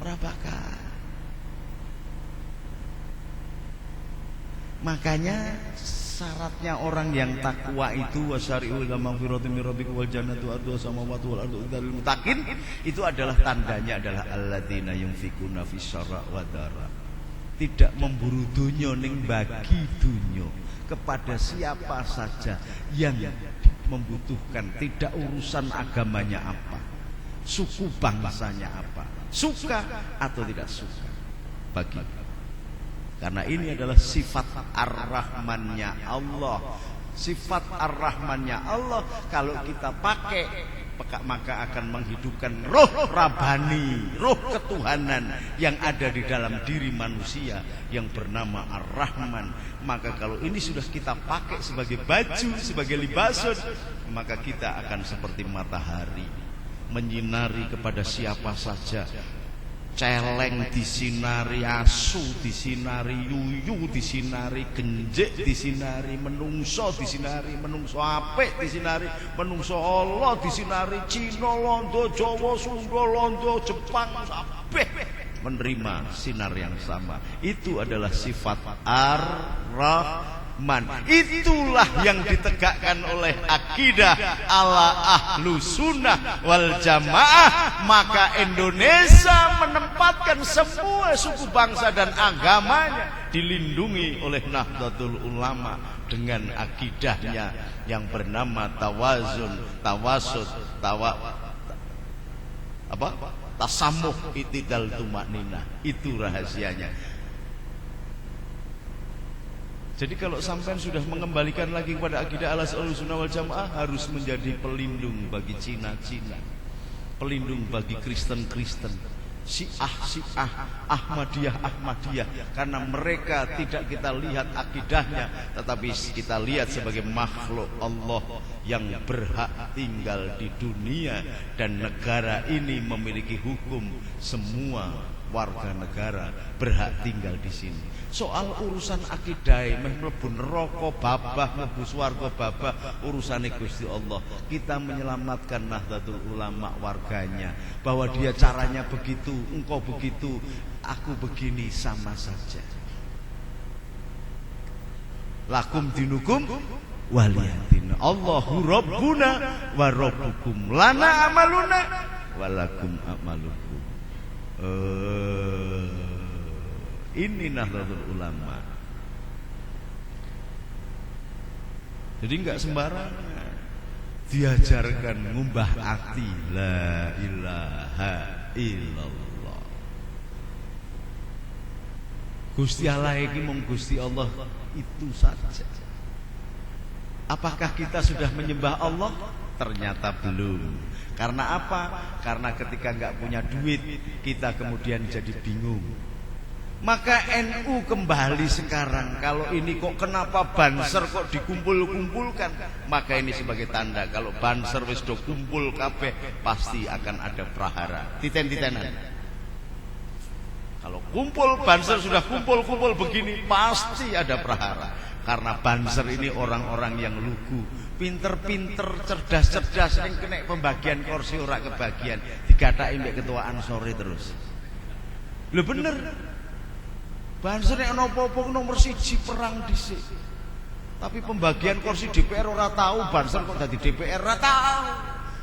Speaker 3: Ora bakal. Makanya syaratnya orang yang takwa itu wasyari'u ila maghfiratin min rabbika wal jannatu arduha samawati wal ardu uddal muttaqin, itu adalah tandanya adalah alladzina yunfikuna fisyarra wa dharra. Tidak memburu dunya ning bagi dunya kepada siapa saja yang membutuhkan, tidak urusan agamanya apa, suku bangsanya apa, suka atau tidak suka, bagi. Karena ini adalah sifat ar-Rahmannya Allah. Sifat ar-Rahmannya Allah kalau kita pakai maka akan menghidupkan roh Rabbani, roh ketuhanan yang ada di dalam diri manusia yang bernama ar-Rahman. Maka kalau ini sudah kita pakai sebagai baju, sebagai libasun, maka kita akan seperti matahari menyinari kepada siapa saja. Celeng disinari, asu disinari, yuyu disinari, genjek disinari, menungso disinari, menungso apik disinari, menungso Allah disinari, Cina, Londo, Jawa, Sunda, Londo, Jepang, kabeh menerima sinar yang sama. Itu adalah sifat ar-Rahman. Itulah yang ditegakkan oleh akidah ala ahlu sunnah wal jamaah. Maka Indonesia menempatkan semua suku bangsa dan agamanya dilindungi oleh Nahdlatul Ulama dengan akidahnya yang bernama tawazun, tawasud, tasamuh, itidal, tumakninah. Itu rahasianya. Jadi kalau sampean sudah mengembalikan lagi kepada akidah Ahlussunnah wal Jamaah, harus menjadi pelindung bagi Cina-Cina, pelindung bagi Kristen-Kristen, Syiah, Ahmadiyah, karena mereka tidak kita lihat akidahnya, tetapi kita lihat sebagai makhluk Allah yang berhak tinggal di dunia, dan negara ini memiliki hukum semua warga negara berhak tinggal di sini. Soal urusan akidah meh mlebu neraka babah, mlebu swarga babah, urusane Gusti Allah. Kita menyelamatkan Nahdlatul Ulama warganya, bahwa dia caranya begitu, engkau begitu, aku begini, sama saja. Lakum dinukum waliyadin. Allahu Rabbuna wa Rabbukum. Lana amaluna walakum amalukum. Ini Nahdlatul Ulama. Jadi enggak sembarangan diajarkan ngumbah ati la ilaha illallah. Gusti Allah iki mung Gusti Allah itu saja. Apakah kita sudah menyembah Allah? Ternyata belum. Karena apa? Karena ketika enggak punya duit, kita kemudian jadi bingung. Maka NU kembali sekarang. Kalau ini kok kenapa Banser kok dikumpul-kumpulkan, maka ini sebagai tanda kalau Banser wis do kumpul kabeh, pasti akan ada prahara, titen-titenan. Kalau kumpul Banser sudah kumpul-kumpul begini, pasti ada prahara. Karena Banser ini orang-orang yang lugu, pinter-pinter, cerdas-cerdas, yang kena pembagian kursi ora kebagian, dikatakan mbek ketua Ansori terus. Lho bener. Banser nek ana apa-apa nomor 1 perang dhisik. Tapi pembagian kursi DPR ora tahu, Banser kok dadi DPR ora tahu.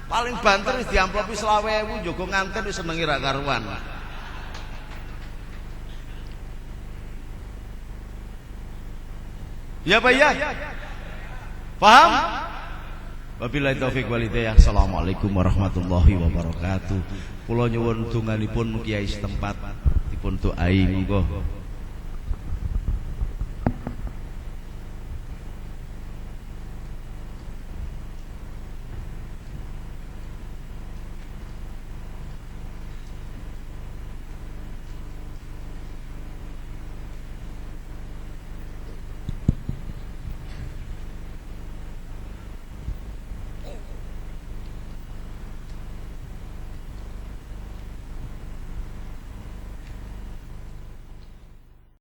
Speaker 3: Paling banter wis diamplopi 20.000 njogo nganten wis senengi ra karuan. Ya Pak ya? Paham? Wabillahi taufik wal hidayah. Assalamualaikum warahmatullahi wabarakatuh. Kula nyuwun donganipun Kiai setempat dipun doai monggo